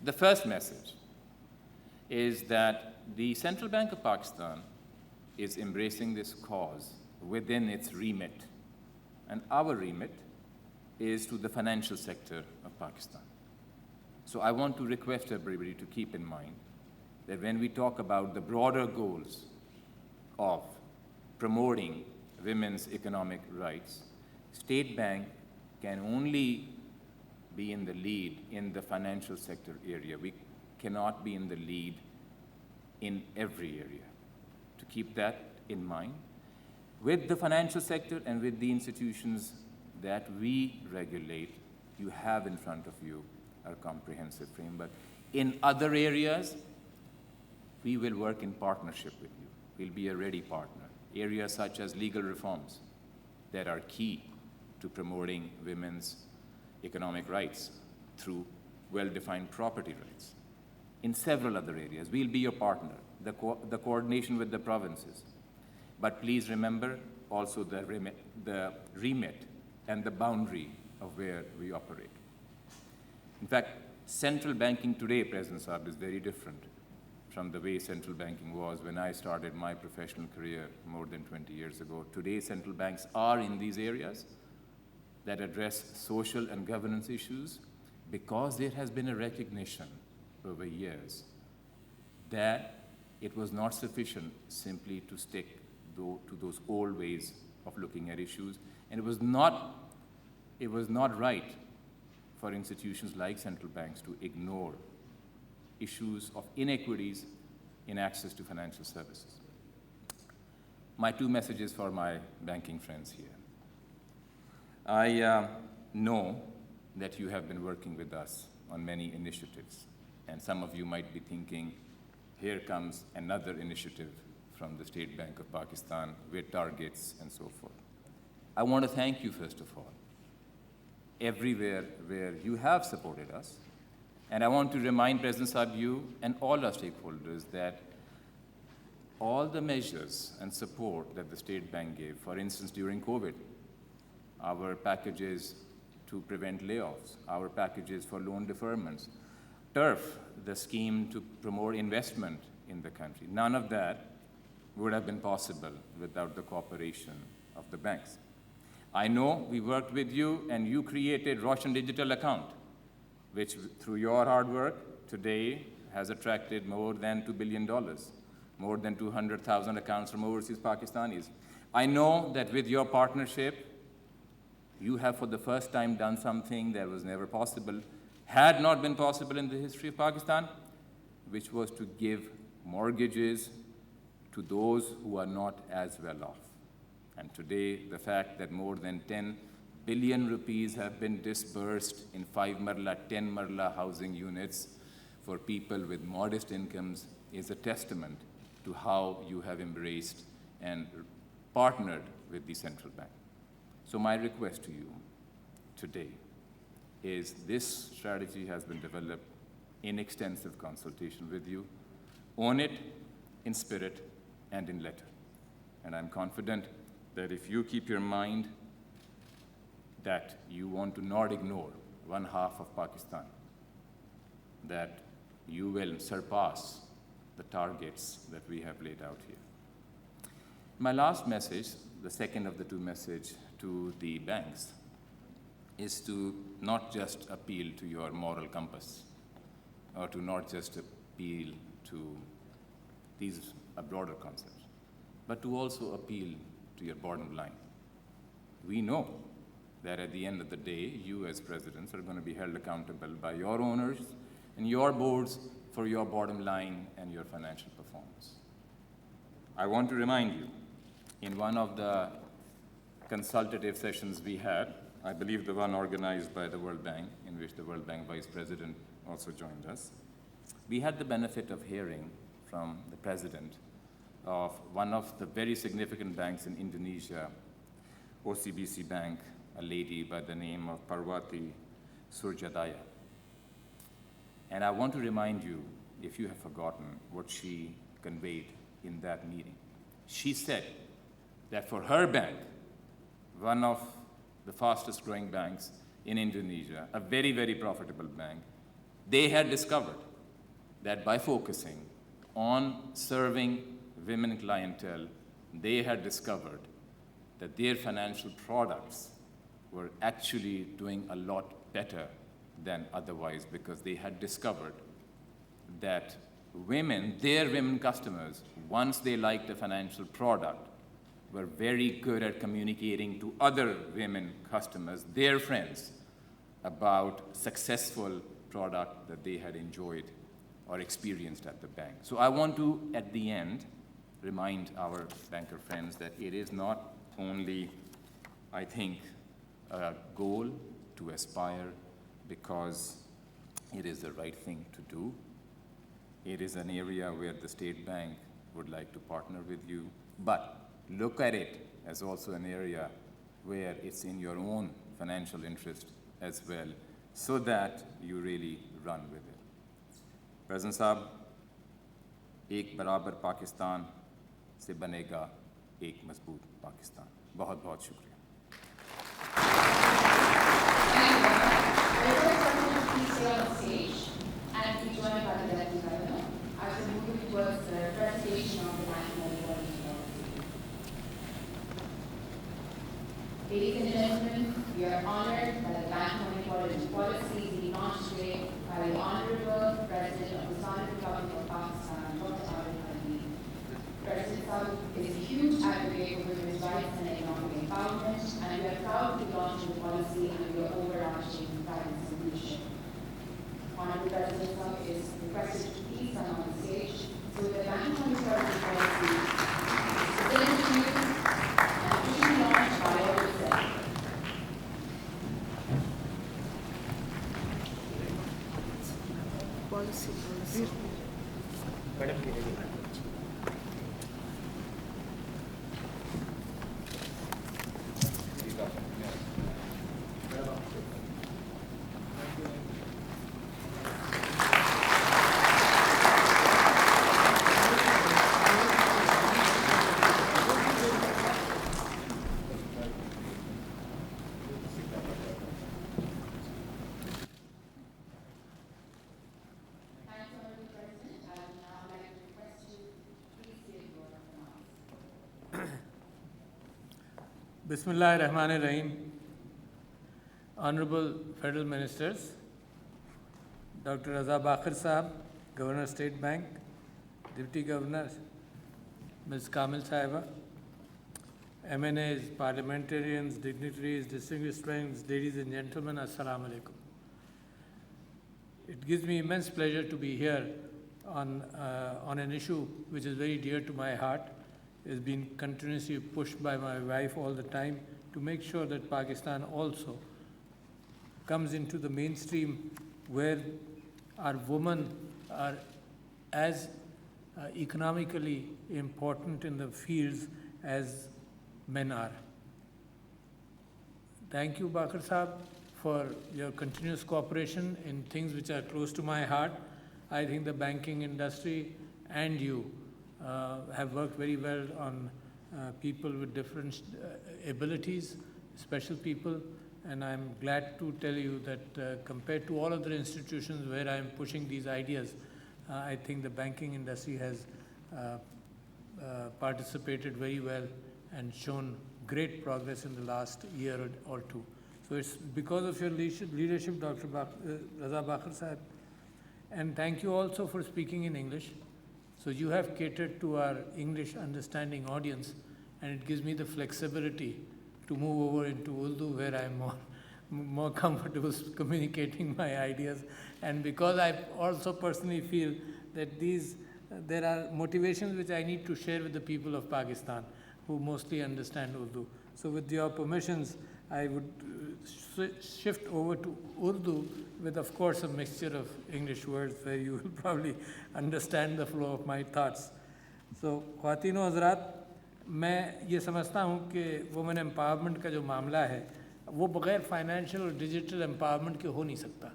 The first message is that the Central Bank of Pakistan is embracing this cause within its remit, and our remit is to the financial sector of Pakistan. So I want to request everybody to keep in mind that when we talk about the broader goals of promoting women's economic rights, State Bank can only be in the lead in the financial sector area. We cannot be in the lead in every area. To keep that in mind, with the financial sector and with the institutions that we regulate, you have in front of you a comprehensive framework. In other areas, we will work in partnership with you. We'll be a ready partner. Areas such as legal reforms that are key to promoting women's economic rights through well-defined property rights. In several other areas, we'll be your partner, the coordination with the provinces. But please remember also the remit and the boundary of where we operate. In fact, central banking today, President Saab, is very different from the way central banking was when I started my professional career more than 20 years ago. Today, central banks are in these areas that address social and governance issues because there has been a recognition over years that it was not sufficient simply to stick to those old ways of looking at issues, and it was not right for institutions like central banks to ignore issues of inequities in access to financial services. My 2 messages for my banking friends here. I know that you have been working with us on many initiatives, and some of you might be thinking, here comes another initiative from the State Bank of Pakistan with targets and so forth. I want to thank you, first of all, everywhere where you have supported us. And I want to remind President Saab, you and all our stakeholders that all the measures and support that the State Bank gave, for instance, during COVID, our packages to prevent layoffs, our packages for loan deferments, TURF, the scheme to promote investment in the country, none of that would have been possible without the cooperation of the banks. I know we worked with you and you created Roshan Digital Account, which through your hard work today has attracted more than $2 billion, more than 200,000 accounts from overseas Pakistanis. I know that with your partnership, you have for the first time done something that was never possible, had not been possible in the history of Pakistan, which was to give mortgages to those who are not as well off. And today, the fact that more than 10 billion rupees have been disbursed in 5 marla, 10 marla housing units for people with modest incomes is a testament to how you have embraced and partnered with the central bank. So my request to you today is this strategy has been developed in extensive consultation with you. Own it in spirit and in letter. And I'm confident that if you keep your mind that you want to not ignore one half of Pakistan, that you will surpass the targets that we have laid out here. My last message, the second of the two messages to the banks, is to not just appeal to your moral compass, or to not just appeal to these broader concepts, but to also appeal to your bottom line. We know that at the end of the day, you as presidents are going to be held accountable by your owners and your boards for your bottom line and your financial performance. I want to remind you, in one of the consultative sessions we had, I believe the one organized by the World Bank, in which the World Bank Vice President also joined us, we had the benefit of hearing from the president of one of the very significant banks in Indonesia, OCBC Bank, a lady by the name of Parwati Surjadaya. And I want to remind you, if you have forgotten, what she conveyed in that meeting. She said that for her bank, one of the fastest growing banks in Indonesia, a very, very profitable bank, they had discovered that by focusing on serving women clientele, they had discovered that their financial products were actually doing a lot better than otherwise, because they had discovered that women, their women customers, once they liked a financial product, were very good at communicating to other women customers, their friends, about successful product that they had enjoyed or experienced at the bank. So I want to, at the end, remind our banker friends that it is not only, I think, a goal to aspire because it is the right thing to do. It is an area where the State Bank would like to partner with you, but look at it as also an area where it's in your own financial interest as well, so that you really run with it. President Saab, एक बराबर पाकिस्तान से बनेगा एक मजबूत पाकिस्तान. बहुत बहुत शुक्रिया. Please stay on the stage and be joined by the Deputy Governor as we move towards the presentation of the National Equality Policy. Ladies and gentlemen, we are honored that the National Equality Policy is being launched today by the Honorable President of the Islamic Republic of Pakistan, Dr. Arif Alvi. President Saab is a huge advocate for women's rights and economic empowerment, and we are proud to be launching the policy under your overarching guidance and leadership. Honorable President Saab is requested to please come on the stage so that the National Equality Policy is presented to you and officially launched by all yourself. Thank you, Honorable President. I would now like to request you Bismillah ar-Rahman ar-Rahim. Honorable Federal Ministers, Dr. Raza Bakhir Sahab, Governor State Bank, Deputy Governor Ms. Kamil Sahiba, MNAs, parliamentarians, dignitaries, distinguished friends, ladies and gentlemen, Assalamu alaikum. It gives me immense pleasure to be here on an issue which is very dear to my heart. It has been continuously pushed by my wife all the time to make sure that Pakistan also comes into the mainstream where our women are as economically important in the fields as men are. Thank you, Bakhir Sahab, for your continuous cooperation in things which are close to my heart. I think the banking industry and you have worked very well on people with different abilities, special people, and I'm glad to tell you that compared to all other institutions where I am pushing these ideas, I think the banking industry has participated very well and shown great progress in the last year or two. So it's because of your leadership, Dr. Raza Bakhir Sahib. And thank you also for speaking in English. So you have catered to our English understanding audience, and it gives me the flexibility to move over into Urdu where I'm more comfortable communicating my ideas. And because I also personally feel that there are motivations which I need to share with the people of Pakistan who mostly understand Urdu. So with your permissions, I would shift over to Urdu with, of course, a mixture of English words where you will probably understand the flow of my thoughts. So, ख़वातीन व हज़रात, मैं ये समझता हूँ कि women empowerment का जो मामला है वो बग़ैर फाइनेंशियल और डिजिटल एम्पावरमेंट के हो नहीं सकता।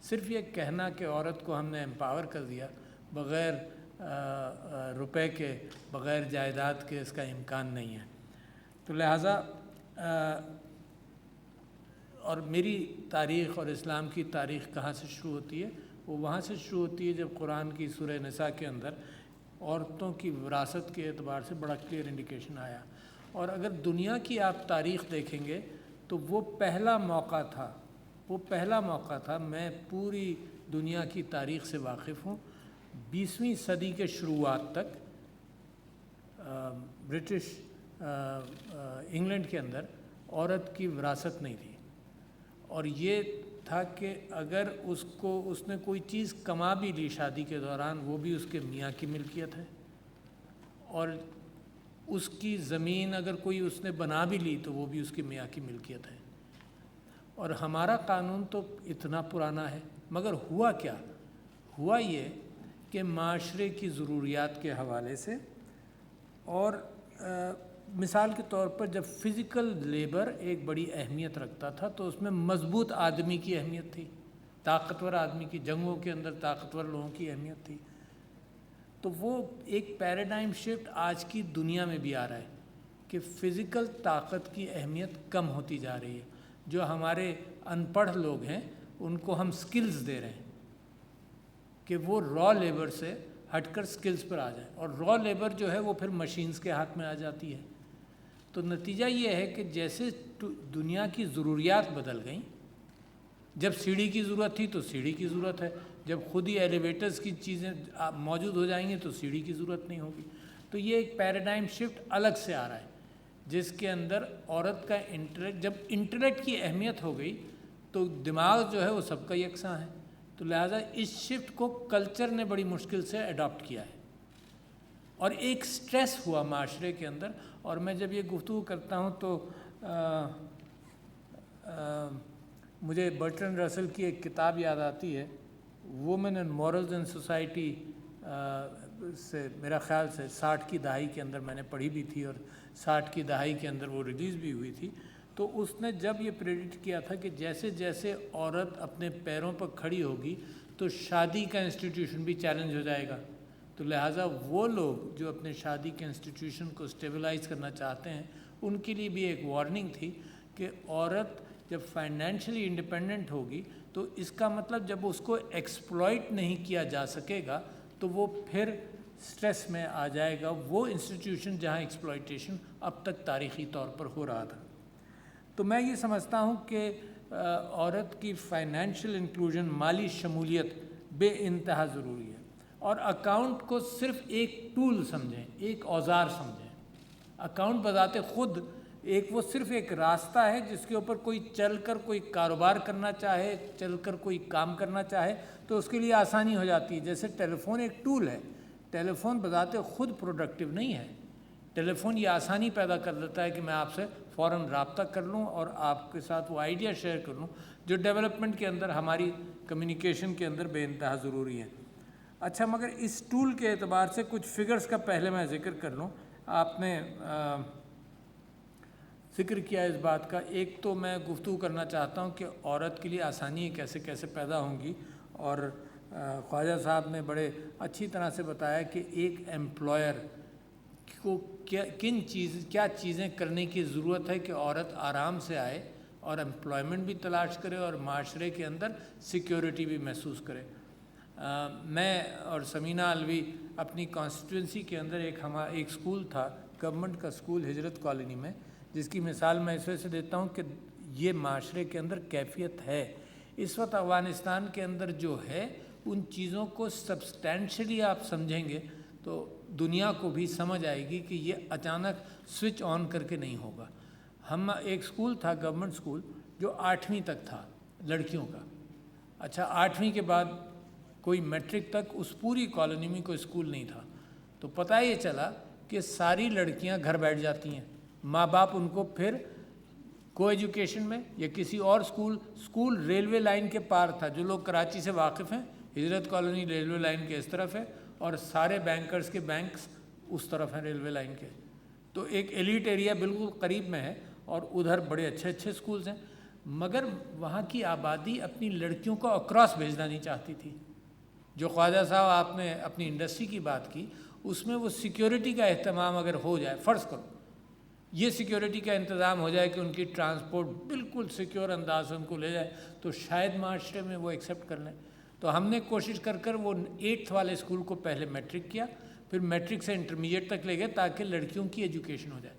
सिर्फ ये कहना कि औरत को हमने एम्पावर कर दिया बग़ैर रुपए के, बग़ैर जायदाद के, इसका इम्कान नहीं है। तो लिहाजा और मेरी तारीख़ और इस्लाम की तारीख़ कहाँ से शुरू होती है? वो वहाँ से शुरू होती है जब कुरान की सूरह निसा के अंदर औरतों की विरासत के एतबार से बड़ा क्लियर इंडिकेशन आया। और अगर दुनिया की आप तारीख़ देखेंगे तो वो पहला मौका था, मैं पूरी दुनिया की तारीख़ से वाकिफ़ हूँ, 20वीं सदी के शुरुआत तक ब्रिटिश इंग्लैंड के अंदर औरत की विरासत नहीं थी। और ये था कि अगर उसने कोई चीज़ कमा भी ली शादी के दौरान, वो भी उसके मियाँ की मिल्कियत है, और उसकी ज़मीन अगर कोई उसने बना भी ली तो वो भी उसके मियाँ की मिल्कियत है। और हमारा कानून तो इतना पुराना है, मगर हुआ क्या? हुआ ये कि माशरे की ज़रूरियात के हवाले से, और मिसाल के तौर पर जब फ़िज़िकल लेबर एक बड़ी अहमियत रखता था तो उसमें मज़बूत आदमी की अहमियत थी, ताकतवर आदमी की, जंगों के अंदर ताकतवर लोगों की अहमियत थी। तो वो एक पैराडाइम शिफ्ट आज की दुनिया में भी आ रहा है कि फ़िज़िकल ताकत की अहमियत कम होती जा रही है। जो हमारे अनपढ़ लोग हैं उनको हम स्किल्स दे रहे हैं कि वो रॉ लेबर से हटकर स्किल्स पर आ जाए, और रॉ लेबर जो है वो फिर मशीन्स के हाथ में आ जाती है। तो नतीजा ये है कि जैसे दुनिया की ज़रूरियात बदल गई, जब सीढ़ी की ज़रूरत थी तो सीढ़ी की ज़रूरत है, जब खुद ही एलिवेटर्स की चीज़ें मौजूद हो जाएंगी तो सीढ़ी की ज़रूरत नहीं होगी। तो ये एक पैराडाइम शिफ्ट अलग से आ रहा है जिसके अंदर औरत का इंटेलेक्ट, जब इंटेलेक्ट की अहमियत हो गई तो दिमाग जो है वो सबका यकसां है। तो लिहाजा इस शिफ्ट को कल्चर ने बड़ी मुश्किल से अडॉप्ट किया है और एक स्ट्रेस हुआ माशरे के अंदर। और मैं जब ये गुफ्तगू करता हूँ तो मुझे बर्ट्रैंड रसल की एक किताब याद आती है, women and morals in society, से मेरा ख़्याल से 60 की दहाई के अंदर मैंने पढ़ी भी थी और 60 की दहाई के अंदर वो रिलीज़ भी हुई थी। तो उसने जब ये प्रेडिक्ट किया था कि जैसे जैसे औरत अपने पैरों पर खड़ी होगी तो शादी का इंस्टीट्यूशन भी चैलेंज हो जाएगा। तो लिहाजा वो लोग जो अपने शादी के इंस्टीट्यूशन को स्टेबलाइज करना चाहते हैं उनके लिए भी एक वार्निंग थी कि औरत जब फाइनेंशियली इंडिपेंडेंट होगी तो इसका मतलब जब उसको एक्सप्लॉइट नहीं किया जा सकेगा तो वो फिर स्ट्रेस में आ जाएगा। वो इंस्टीट्यूशन जहाँ एक्सप्लॉइटेशन अब तक तारीख़ी तौर पर हो रहा था। تو میں یہ سمجھتا ہوں کہ عورت کی فائنینشیل انکلوژن، مالی شمولیت بے انتہا ضروری ہے، اور اکاؤنٹ کو صرف ایک ٹول سمجھیں، ایک اوزار سمجھیں۔ اکاؤنٹ بذات خود وہ صرف ایک راستہ ہے جس کے اوپر کوئی چل کر کوئی کاروبار کرنا چاہے، چل کر کوئی کام کرنا چاہے تو اس کے لیے آسانی ہو جاتی ہے۔ جیسے ٹیلی فون ایک ٹول ہے، ٹیلی فون بذات خود پروڈکٹیو نہیں ہے۔ ٹیلی فون یہ آسانی پیدا کر دیتا ہے کہ میں آپ سے فوراً رابطہ کر لوں اور آپ کے ساتھ وہ آئیڈیا شیئر کر لوں جو ڈیولپمنٹ کے اندر، ہماری کمیونیکیشن کے اندر بے انتہا ضروری ہے۔ اچھا، مگر اس ٹول کے اعتبار سے کچھ فگرز کا پہلے میں ذکر کر لوں۔ آپ نے ذکر کیا اس بات کا، ایک تو میں گفتگو کرنا چاہتا ہوں کہ عورت کے لیے آسانیاں کیسے کیسے پیدا ہوں گی، اور خواجہ صاحب نے بڑے اچھی طرح سے بتایا کہ ایک ایمپلائر کو کیا چیزیں کرنے کی ضرورت ہے کہ عورت آرام سے آئے اور ایمپلائمنٹ بھی تلاش کرے اور معاشرے کے اندر سیکیورٹی بھی محسوس کرے۔ میں اور سمینہ علوی اپنی کانسٹیٹوئنسی کے اندر ایک سکول تھا، گورنمنٹ کا سکول ہجرت کالونی میں، جس کی مثال میں اس وجہ سے دیتا ہوں کہ یہ معاشرے کے اندر کیفیت ہے۔ اس وقت افغانستان کے اندر جو ہے، ان چیزوں کو سبسٹینشلی آپ سمجھیں گے تو دنیا کو بھی سمجھ آئے گی کہ یہ اچانک سوئچ آن کر کے نہیں ہوگا۔ ایک سکول تھا، گورنمنٹ سکول، جو 8ویں تک تھا لڑکیوں کا۔ اچھا، 8ویں کے بعد کوئی میٹرک تک اس پوری کالونی میں کوئی سکول نہیں تھا، تو پتہ یہ چلا کہ ساری لڑکیاں گھر بیٹھ جاتی ہیں، ماں باپ ان کو پھر کو ایجوکیشن میں یا کسی اور سکول ریلوے لائن کے پار تھا۔ جو لوگ کراچی سے واقف ہیں، ہجرت کالونی ریلوے لائن کے اس طرف ہے اور سارے بینکرز کے بینکس اس طرف ہیں ریلوے لائن کے، تو ایک ایلیٹ ایریا بالکل قریب میں ہے اور ادھر بڑے اچھے سکولز ہیں، مگر وہاں کی آبادی اپنی لڑکیوں کو اکراس بھیجنا نہیں چاہتی تھی۔ جو خواجہ صاحب آپ نے اپنی انڈسٹری کی بات کی، اس میں وہ سیکیورٹی کا اہتمام اگر ہو جائے، فرض کرو یہ سیکیورٹی کا انتظام ہو جائے کہ ان کی ٹرانسپورٹ بالکل سیکیور انداز سے ان کو لے جائے، تو شاید معاشرے میں وہ ایکسیپٹ کر لیں۔ تو ہم نے کوشش کر وہ 8th والے اسکول کو پہلے میٹرک کیا، پھر میٹرک سے انٹرمیڈیٹ تک لے گئے تاکہ لڑکیوں کی ایجوکیشن ہو جائے۔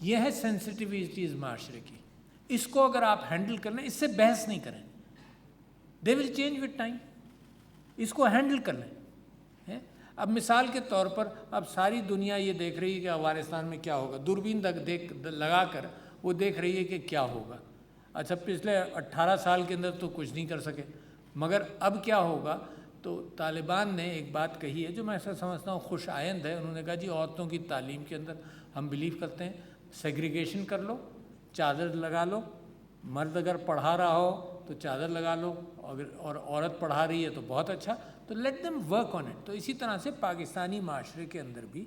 یہ ہے سینسٹیوٹیز معاشرے کی، اس کو اگر آپ ہینڈل کر لیں، اس سے بحث نہیں کریں، دے ول چینج ود ٹائم، اس کو ہینڈل کر لیں۔ اب مثال کے طور پر اب ساری دنیا یہ دیکھ رہی ہے کہ افغانستان میں کیا ہوگا، دوربین لگا کر وہ دیکھ رہی ہے کہ کیا ہوگا۔ اچھا، پچھلے 18 سال کے اندر تو کچھ نہیں کر سکے، مگر اب کیا ہوگا؟ تو طالبان نے ایک بات کہی ہے جو میں ایسا سمجھتا ہوں خوش آئند ہے۔ انہوں نے کہا جی عورتوں کی تعلیم کے اندر ہم بلیو کرتے ہیں، سیگریگیشن کر لو، چادر لگا لو، مرد اگر پڑھا رہا ہو تو چادر لگا لو، اور عورت پڑھا رہی ہے تو بہت اچھا، تو let them work on it. تو اسی طرح سے پاکستانی معاشرے کے اندر بھی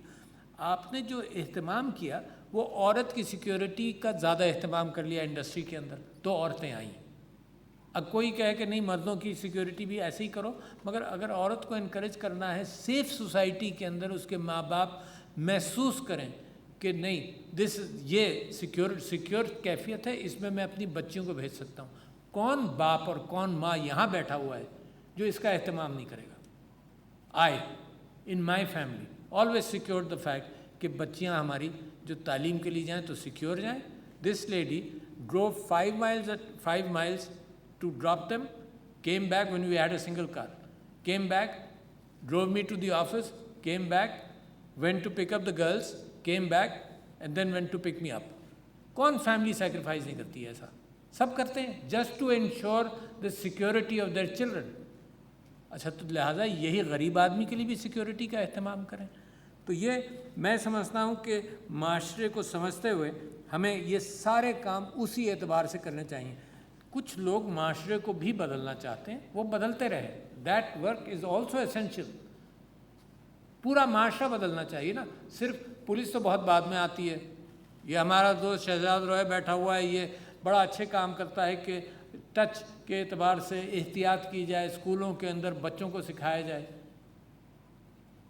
آپ نے جو اہتمام کیا وہ عورت کی سیکیورٹی کا زیادہ اہتمام کر لیا انڈسٹری کے اندر، تو عورتیں آئیں۔ اب کوئی کہے کہ نہیں مردوں کی سیکیورٹی بھی ایسے ہی کرو، مگر اگر عورت کو انکریج کرنا ہے سیف سوسائٹی کے اندر، اس کے ماں باپ محسوس کریں کہ نہیں یہ سیکیور کیفیت ہے، اس میں اپنی بچیوں کو بھیج سکتا ہوں۔ کون باپ اور کون ماں یہاں بیٹھا ہوا ہے جو اس کا اہتمام نہیں کرے گا؟ I in my family always secure the fact کہ بچیاں ہماری جو تعلیم کے لیے جائیں تو سیکیور جائیں۔ دس لیڈی ڈرو 5 miles to drop them, came back when we had a single car, came back, drove me to the office, came back, went to pick up the girls, came back, and then went to pick me up. کون family sacrifice نہیں کرتی ہے؟ ایسا سب کرتے ہیں just to ensure the security of their children. اچھا، تو لہٰذا یہی غریب آدمی کے لیے بھی سیکیورٹی کا اہتمام کریں۔ تو یہ میں سمجھتا ہوں کہ معاشرے کو سمجھتے ہوئے ہمیں یہ سارے کام اسی اعتبار سے کرنے چاہیے۔ کچھ لوگ معاشرے کو بھی بدلنا چاہتے ہیں، وہ بدلتے رہے، that work is also essential. پورا معاشرہ بدلنا چاہیے نا، صرف پولیس تو بہت بعد میں آتی ہے۔ یہ ہمارا دوست شہزاد روئے بیٹھا ہوا ہے، یہ بڑا اچھے کام کرتا ہے کہ ٹچ کے اعتبار سے احتیاط کی جائے، اسکولوں کے اندر بچوں کو سکھایا جائے،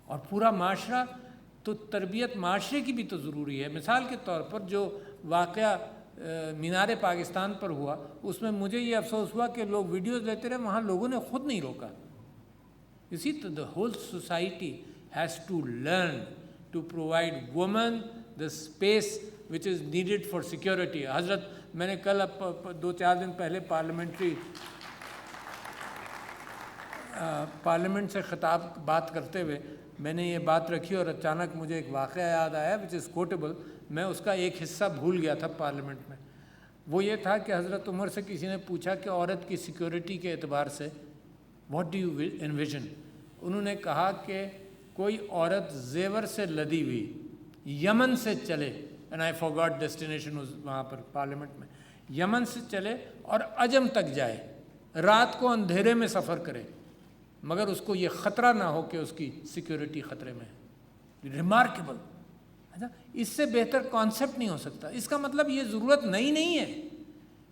اور پورا معاشرہ تو تربیت معاشرے کی بھی تو ضروری ہے۔ مثال کے طور پر جو واقعہ مینار پاکستان پر ہوا، اس میں مجھے یہ افسوس ہوا کہ لوگ ویڈیوز لیتے رہے، وہاں لوگوں نے خود نہیں روکا۔ اسی طرح the whole society has to learn to provide women the space which is needed for security. حضرت میں نے کل 2-4 دن پہلے پارلیمنٹ سے بات کرتے ہوئے میں نے یہ بات رکھی اور اچانک مجھے ایک واقعہ یاد آیا وچ از کوٹیبل. میں اس کا ایک حصہ بھول گیا تھا پارلیمنٹ میں. وہ یہ تھا کہ حضرت عمر سے کسی نے پوچھا کہ عورت کی سیکیورٹی کے اعتبار سے واٹ ڈو یو انویژن. انہوں نے کہا کہ کوئی عورت زیور سے لدی ہوئی یمن سے چلے, اینڈ آئی فارگاٹ ڈیسٹینیشن وہاں پر پارلیمنٹ میں, یمن سے چلے اور عجم تک جائے, رات کو اندھیرے میں سفر کرے, مگر اس کو یہ خطرہ نہ ہو کہ اس کی سیکیورٹی خطرے میں ہے. ریمارکیبل. اچھا, اس سے بہتر کانسیپٹ نہیں ہو سکتا. اس کا مطلب یہ ضرورت نئی نہیں ہے,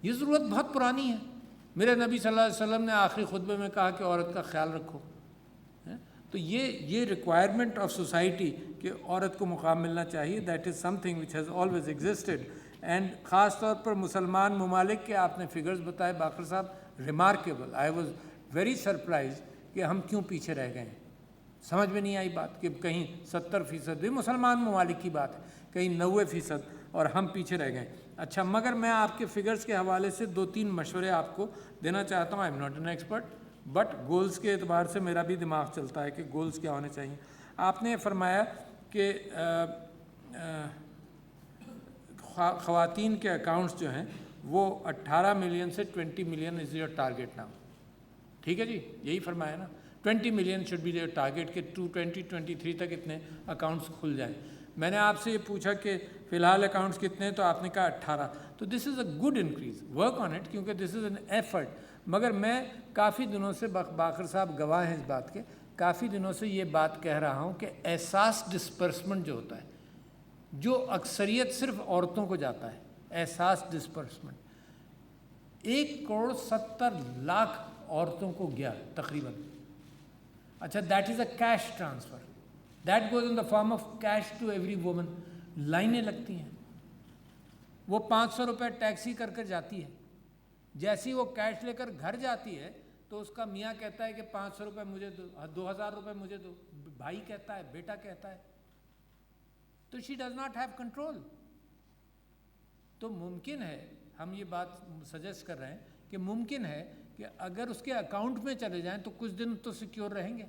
یہ ضرورت بہت پرانی ہے. میرے نبی صلی اللہ علیہ وسلم نے آخری خطبے میں کہا کہ عورت کا خیال رکھو. تو یہ ریکوائرمنٹ آف سوسائٹی کہ عورت کو مقام ملنا چاہیے, that is some thing which has always existed. And خاص طور پر مسلمان ممالک کے آپ نے فگرز بتائے باقر صاحب, remarkable. I was very surprise کہ ہم کیوں پیچھے رہ گئے ہیں. سمجھ میں نہیں آئی بات کہ کہیں 70% بھی مسلمان ممالک کی بات ہے, کہیں 90% اور ہم پیچھے رہ گئے. اچھا, مگر میں آپ کے فگرز کے حوالے سے 2-3 مشورے آپ کو دینا چاہتا ہوں. I am not an expert, but goals کے اعتبار سے میرا بھی دماغ چلتا ہے کہ گولز کیا ہونے چاہیے. آپ نے فرمایا کہ خواتین کے اکاؤنٹس جو ہیں وہ 18 ملین سے 20 million is your target now. ٹھیک ہے جی, یہی فرمایا نا, 20 million should be your target کہ 2023 تک اتنے اکاؤنٹس کھل جائیں. میں نے آپ سے یہ پوچھا کہ فی الحال اکاؤنٹس کتنے ہیں, تو آپ نے کہا 18. تو this is a good increase, work on it, کیونکہ دس از این ایفرٹ. مگر میں کافی دنوں سے, باقر صاحب گواہ ہیں اس بات کے, کافی دنوں سے یہ بات کہہ رہا ہوں کہ احساس ڈسپرسمنٹ جو ہوتا ہے, جو اکثریت صرف عورتوں کو جاتا ہے, احساس ڈسپرسمنٹ 1,70,00,000 عورتوں کو گیا تقریباً. اچھا, that is a cash transfer, that goes in the form of cash to every woman. لائنیں لگتی ہیں, وہ 500 روپے ٹیکسی کر کر جاتی ہے, جیسی وہ کیش لے کر گھر جاتی ہے تو اس کا میاں کہتا ہے کہ 500 روپے مجھے دو, 2,000 روپے مجھے دو, بھائی کہتا ہے, بیٹا کہتا ہے. تو she does not have control. تو ممکن ہے, ہم یہ بات سجیسٹ کر رہے ہیں کہ ممکن ہے کہ اگر اس کے اکاؤنٹ میں چلے جائیں تو کچھ دن تو سیکیور رہیں گے.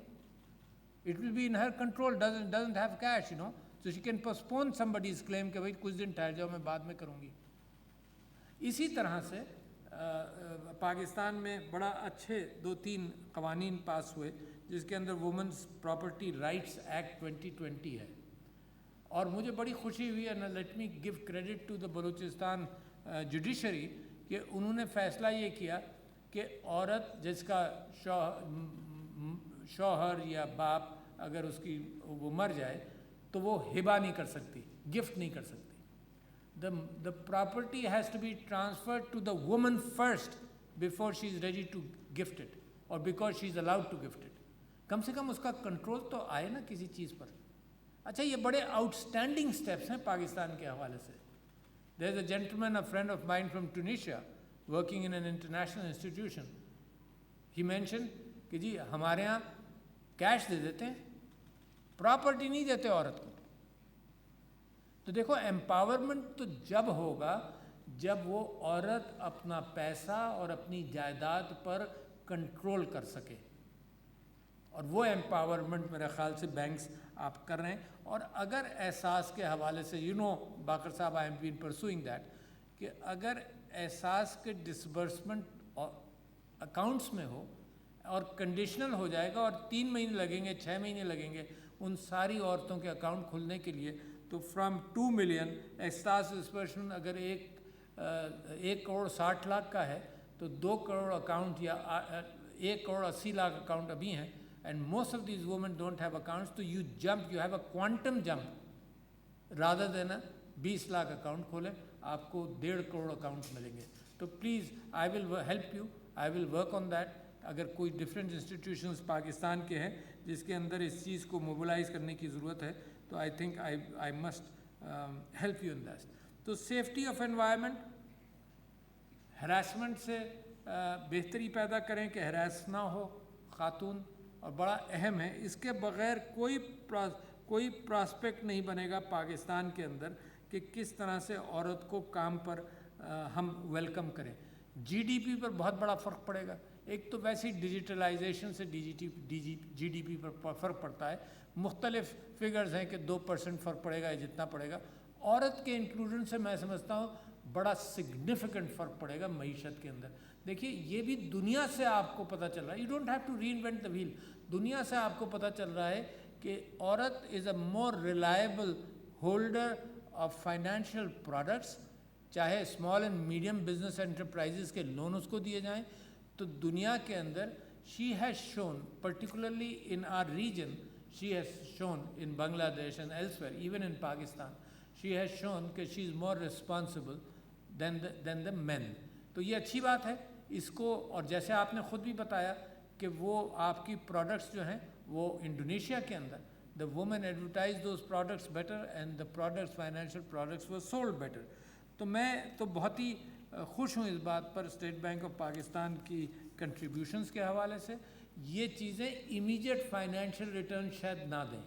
It will be in her control, doesn't have cash, so she can postpone somebody's claim کہ بھائی کچھ دن ٹھہر جاؤ, میں بعد میں کروں گی. اسی طرح سے پاکستان میں بڑا اچھے 2-3 قوانین پاس ہوئے جس کے اندر وومنس پراپرٹی رائٹس ایکٹ 2020 ہے. اور مجھے بڑی خوشی ہوئی, and let me give credit to the Balochistan judiciary, کہ انہوں نے فیصلہ یہ کیا کہ عورت جس کا شوہر یا باپ اگر اس کی وہ مر جائے تو وہ ہبہ نہیں کر سکتی, گفٹ نہیں کر سکتی. The property has to be transferred to the woman first before she is ready to gift it, or because she is allowed to gift it. کم سے کم اس کا کنٹرول تو آئے نا کسی چیز پر. اچھا, یہ بڑے آؤٹ اسٹینڈنگ اسٹیپس ہیں پاکستان کے حوالے سے. There is a gentleman, a friend of mine from Tunisia, working in an international institution. He mentioned کہ جی ہمارے ہاں کیش دے دیتے ہیں, پراپرٹی نہیں دیتے عورت کو. تو دیکھو, ایمپاورمنٹ تو جب ہوگا جب وہ عورت اپنا پیسہ اور اپنی جائیداد پر کنٹرول کر سکے, اور وہ ایمپاورمنٹ میرے خیال سے بینکس آپ کر رہے ہیں. اور اگر احساس کے حوالے سے, باقر صاحب, I am been pursuing that, کہ اگر احساس کے ڈسبرسمنٹ اکاؤنٹس میں ہو اور کنڈیشنل ہو جائے گا, اور 3 مہینے لگیں گے, 6 مہینے لگیں گے ان ساری عورتوں کے اکاؤنٹ کھلنے کے لیے, تو فرام 2 ملین احساس ڈسبرسمنٹ اگر 1,60,00,000 کا ہے تو 2 کروڑ اکاؤنٹ یا 1,80,00,000 اکاؤنٹ ابھی ہیں, and most of these women don't have accounts, so you have a quantum jump rather than a 20 lakh account کھولیں, آپ کو 1.5 کروڑ اکاؤنٹ ملیں گے. تو please, I will help you, I will work on that. اگر کوئی ڈفرینٹ انسٹیٹیوشنز پاکستان کے ہیں جس کے اندر اس چیز کو موبلائز کرنے کی ضرورت ہے, تو I think I must help you in that. تو سیفٹی آف انوائرمنٹ, ہراسمنٹ سے بہتری پیدا کریں کہ ہراس نہ ہو خاتون, اور بڑا اہم ہے, اس کے بغیر کوئی پراسپیکٹ نہیں بنے گا پاکستان کے اندر کہ کس طرح سے عورت کو کام پر ہم ویلکم کریں. جی ڈی پی پر بہت بڑا فرق پڑے گا. ایک تو ویسے ہی ڈیجیٹلائزیشن سے جی ڈی پی پر فرق پڑتا ہے. مختلف فگرز ہیں کہ 2% فرق پڑے گا یا جتنا پڑے گا. عورت کے انکلوژن سے میں سمجھتا ہوں بڑا سگنیفیکنٹ فرق پڑے گا معیشت کے اندر. دیکھیے یہ بھی دنیا سے آپ کو پتہ چل رہا ہے, you don't have to reinvent the wheel. دنیا سے آپ کو پتہ چل رہا ہے کہ عورت is a more reliable holder of financial products, چاہے small and medium business enterprises کے لون اس کو دیے جائیں. تو دنیا کے اندر she has shown particularly in our region, she has shown in Bangladesh and elsewhere even in Pakistan, she has shown کہ شی از مور ریسپانسبل دین دا مین. تو یہ اچھی بات ہے اس کو. اور جیسے آپ نے خود بھی بتایا کہ وہ آپ کی پروڈکٹس جو ہیں وہ انڈونیشیا کے اندر the women advertised those products better and the products, financial products were sold better. تو میں تو بہت ہی خوش ہوں اس بات پر اسٹیٹ بینک آف پاکستان کی کنٹریبیوشنز کے حوالے سے. یہ چیزیں امیجیٹ فائنینشیل ریٹرن شاید نہ دیں,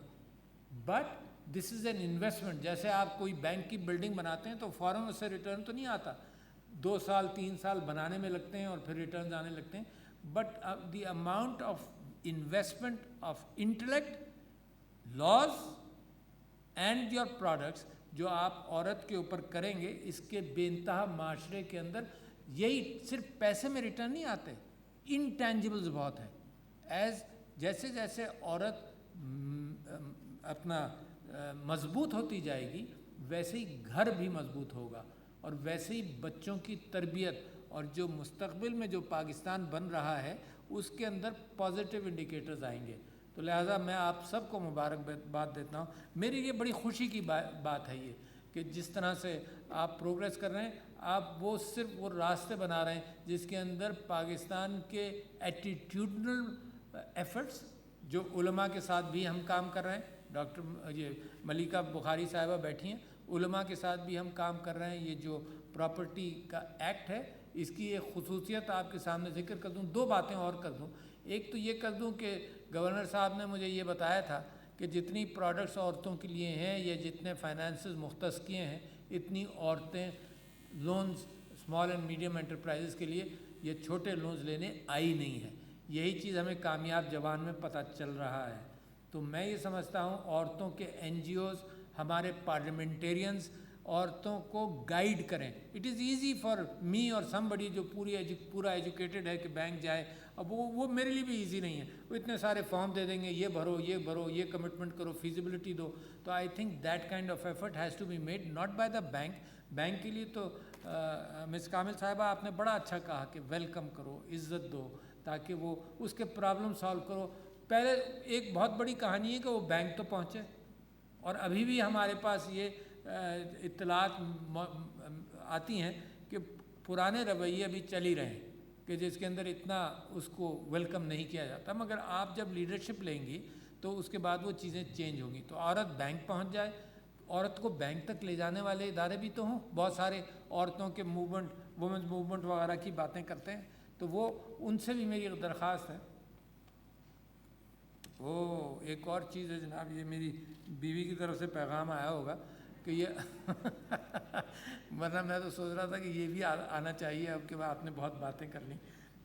but this is an investment. جیسے آپ کوئی بینک کی بلڈنگ بناتے ہیں تو فوراً اس سے ریٹرن تو نہیں آتا, 2 سال 3 سال بنانے میں لگتے ہیں اور پھر ریٹرنز آنے لگتے ہیں. But the amount of investment of intellect, laws and your products جو آپ عورت کے اوپر کریں گے, اس کے بے انتہا معاشرے کے اندر یہی صرف پیسے میں ریٹرن نہیں آتے, انٹینجبلز بہت ہیں. جیسے جیسے عورت اپنا مضبوط ہوتی جائے گی ویسے ہی گھر بھی مضبوط ہوگا, اور ویسے ہی بچوں کی تربیت اور جو مستقبل میں جو پاکستان بن رہا ہے اس کے اندر پازیٹیو انڈیکیٹرز آئیں گے. تو لہٰذا میں آپ سب کو مبارکباد دیتا ہوں. میرے لیے بڑی خوشی کی بات ہے یہ کہ جس طرح سے آپ پروگریس کر رہے ہیں, آپ وہ صرف وہ راستے بنا رہے ہیں جس کے اندر پاکستان کے ایٹیٹیوڈنل ایفرٹس, جو علماء کے ساتھ بھی ہم کام کر رہے ہیں, ڈاکٹر یہ ملیکہ بخاری صاحبہ بیٹھی ہیں, علماء کے ساتھ بھی ہم کام کر رہے ہیں. یہ جو پراپرٹی کا ایکٹ ہے اس کی ایک خصوصیت آپ کے سامنے ذکر کر دوں, 2 باتیں اور کر دوں. ایک تو یہ کر دوں کہ گورنر صاحب نے مجھے یہ بتایا تھا کہ جتنی پروڈکٹس عورتوں کے لیے ہیں یا جتنے فائنانسز مختص کیے ہیں اتنی عورتیں loans small and medium enterprises کے لیے یہ چھوٹے لونز لینے آئی نہیں ہیں. یہی چیز ہمیں کامیاب جوان میں پتہ چل رہا ہے. تو میں یہ سمجھتا ہوں عورتوں کے این جی اوز, ہمارے پارلیمنٹیرینز عورتوں کو گائیڈ کریں. It is easy for me اور سم بڈی جو پورا ایجوکیٹڈ ہے کہ بینک جائے. اب وہ میرے لیے بھی ایزی نہیں ہے, وہ اتنے سارے فارم دے دیں گے, یہ بھرو یہ بھرو, یہ کمٹمنٹ کرو, فیزیبلٹی دو. تو I think that kind of effort has to be made not by the bank. Bank کے لیے تو مس کامل صاحبہ آپ نے بڑا اچھا کہا کہ ویلکم کرو, عزت دو, تاکہ وہ اس کے پرابلم سالو کرو. پہلے ایک بہت بڑی کہانی ہے کہ وہ بینک تو پہنچے, اور ابھی بھی ہمارے پاس یہ اطلاعات آتی ہیں کہ پرانے رویے ابھی چل ہی رہے ہیں کہ جس کے اندر اتنا اس کو ویلکم نہیں کیا جاتا. مگر آپ جب لیڈرشپ لیں گی تو اس کے بعد وہ چیزیں چینج ہوں گی. تو عورت بینک پہنچ جائے, عورت کو بینک تک لے جانے والے ادارے بھی تو ہوں. بہت سارے عورتوں کے موومنٹ, وومنز موومنٹ وغیرہ کی باتیں کرتے ہیں, تو وہ ان سے بھی میری درخواست ہے. ایک اور چیز ہے جناب, یہ میری بیوی کی طرف سے پیغام آیا ہوگا کہ یہ ورنہ میں تو سوچ رہا تھا کہ یہ بھی آنا چاہیے, اب کہ آپ نے بہت باتیں کر لی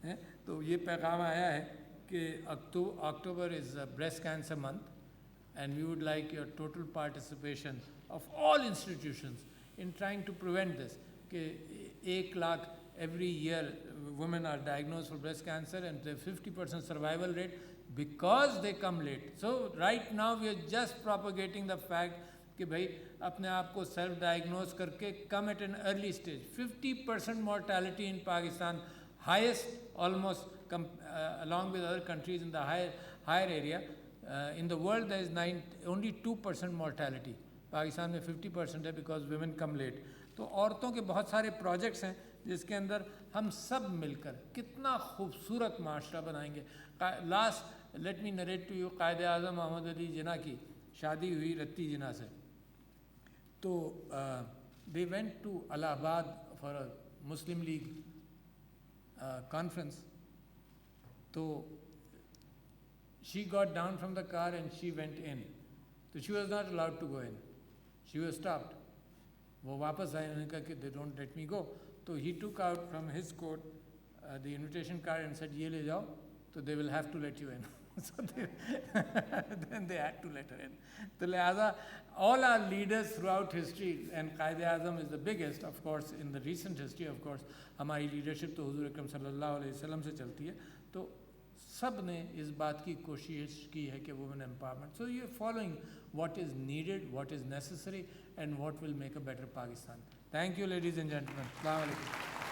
ہیں. تو یہ پیغام آیا ہے کہ October is breast cancer month and we would like your total participation of all institutions in trying to prevent this. کہ 1 lakh every year women are diagnosed for breast cancer and the 50% survival rate because they come late. So right now we are just propagating the fact کہ بھائی اپنے آپ کو self diagnose کر کے come at an early stage. 50% mortality in Pakistan, highest almost along with other countries in the higher area. In the world there is only 2% mortality. Pakistan میں 50% ہے because women come late. تو عورتوں کے بہت سارے projects ہیں جس کے اندر ہم سب مل کر کتنا خوبصورت معاشرہ بنائیں گے. Last let me narrate to you, Quaid Azam محمد علی جناح کی شادی ہوئی رتی جناح سے. تو they went to Allahabad for a Muslim League conference. تو she got down from the car and she went in. So she was not allowed to go in. She was stopped. وہ واپس آئے, انہوں نے کہا کہ they don't let me go. تو he took out from his coat the invitation card and said, یہ لے جاؤ, تو they will have to let you in. So then they had to let her in. تو لہٰذا all our leaders throughout history, and Quaid Azam is the biggest of course in the recent history of course, ہماری leadership تو حضور اکرم صلی اللہ علیہ وسلم سے چلتی ہے, تو سب نے اس بات کی کوشش کی ہے کہ woman empowerment. So you following what is needed, what is necessary, and what will make a better Pakistan. Thank you ladies and gentlemen. السلام علیکم.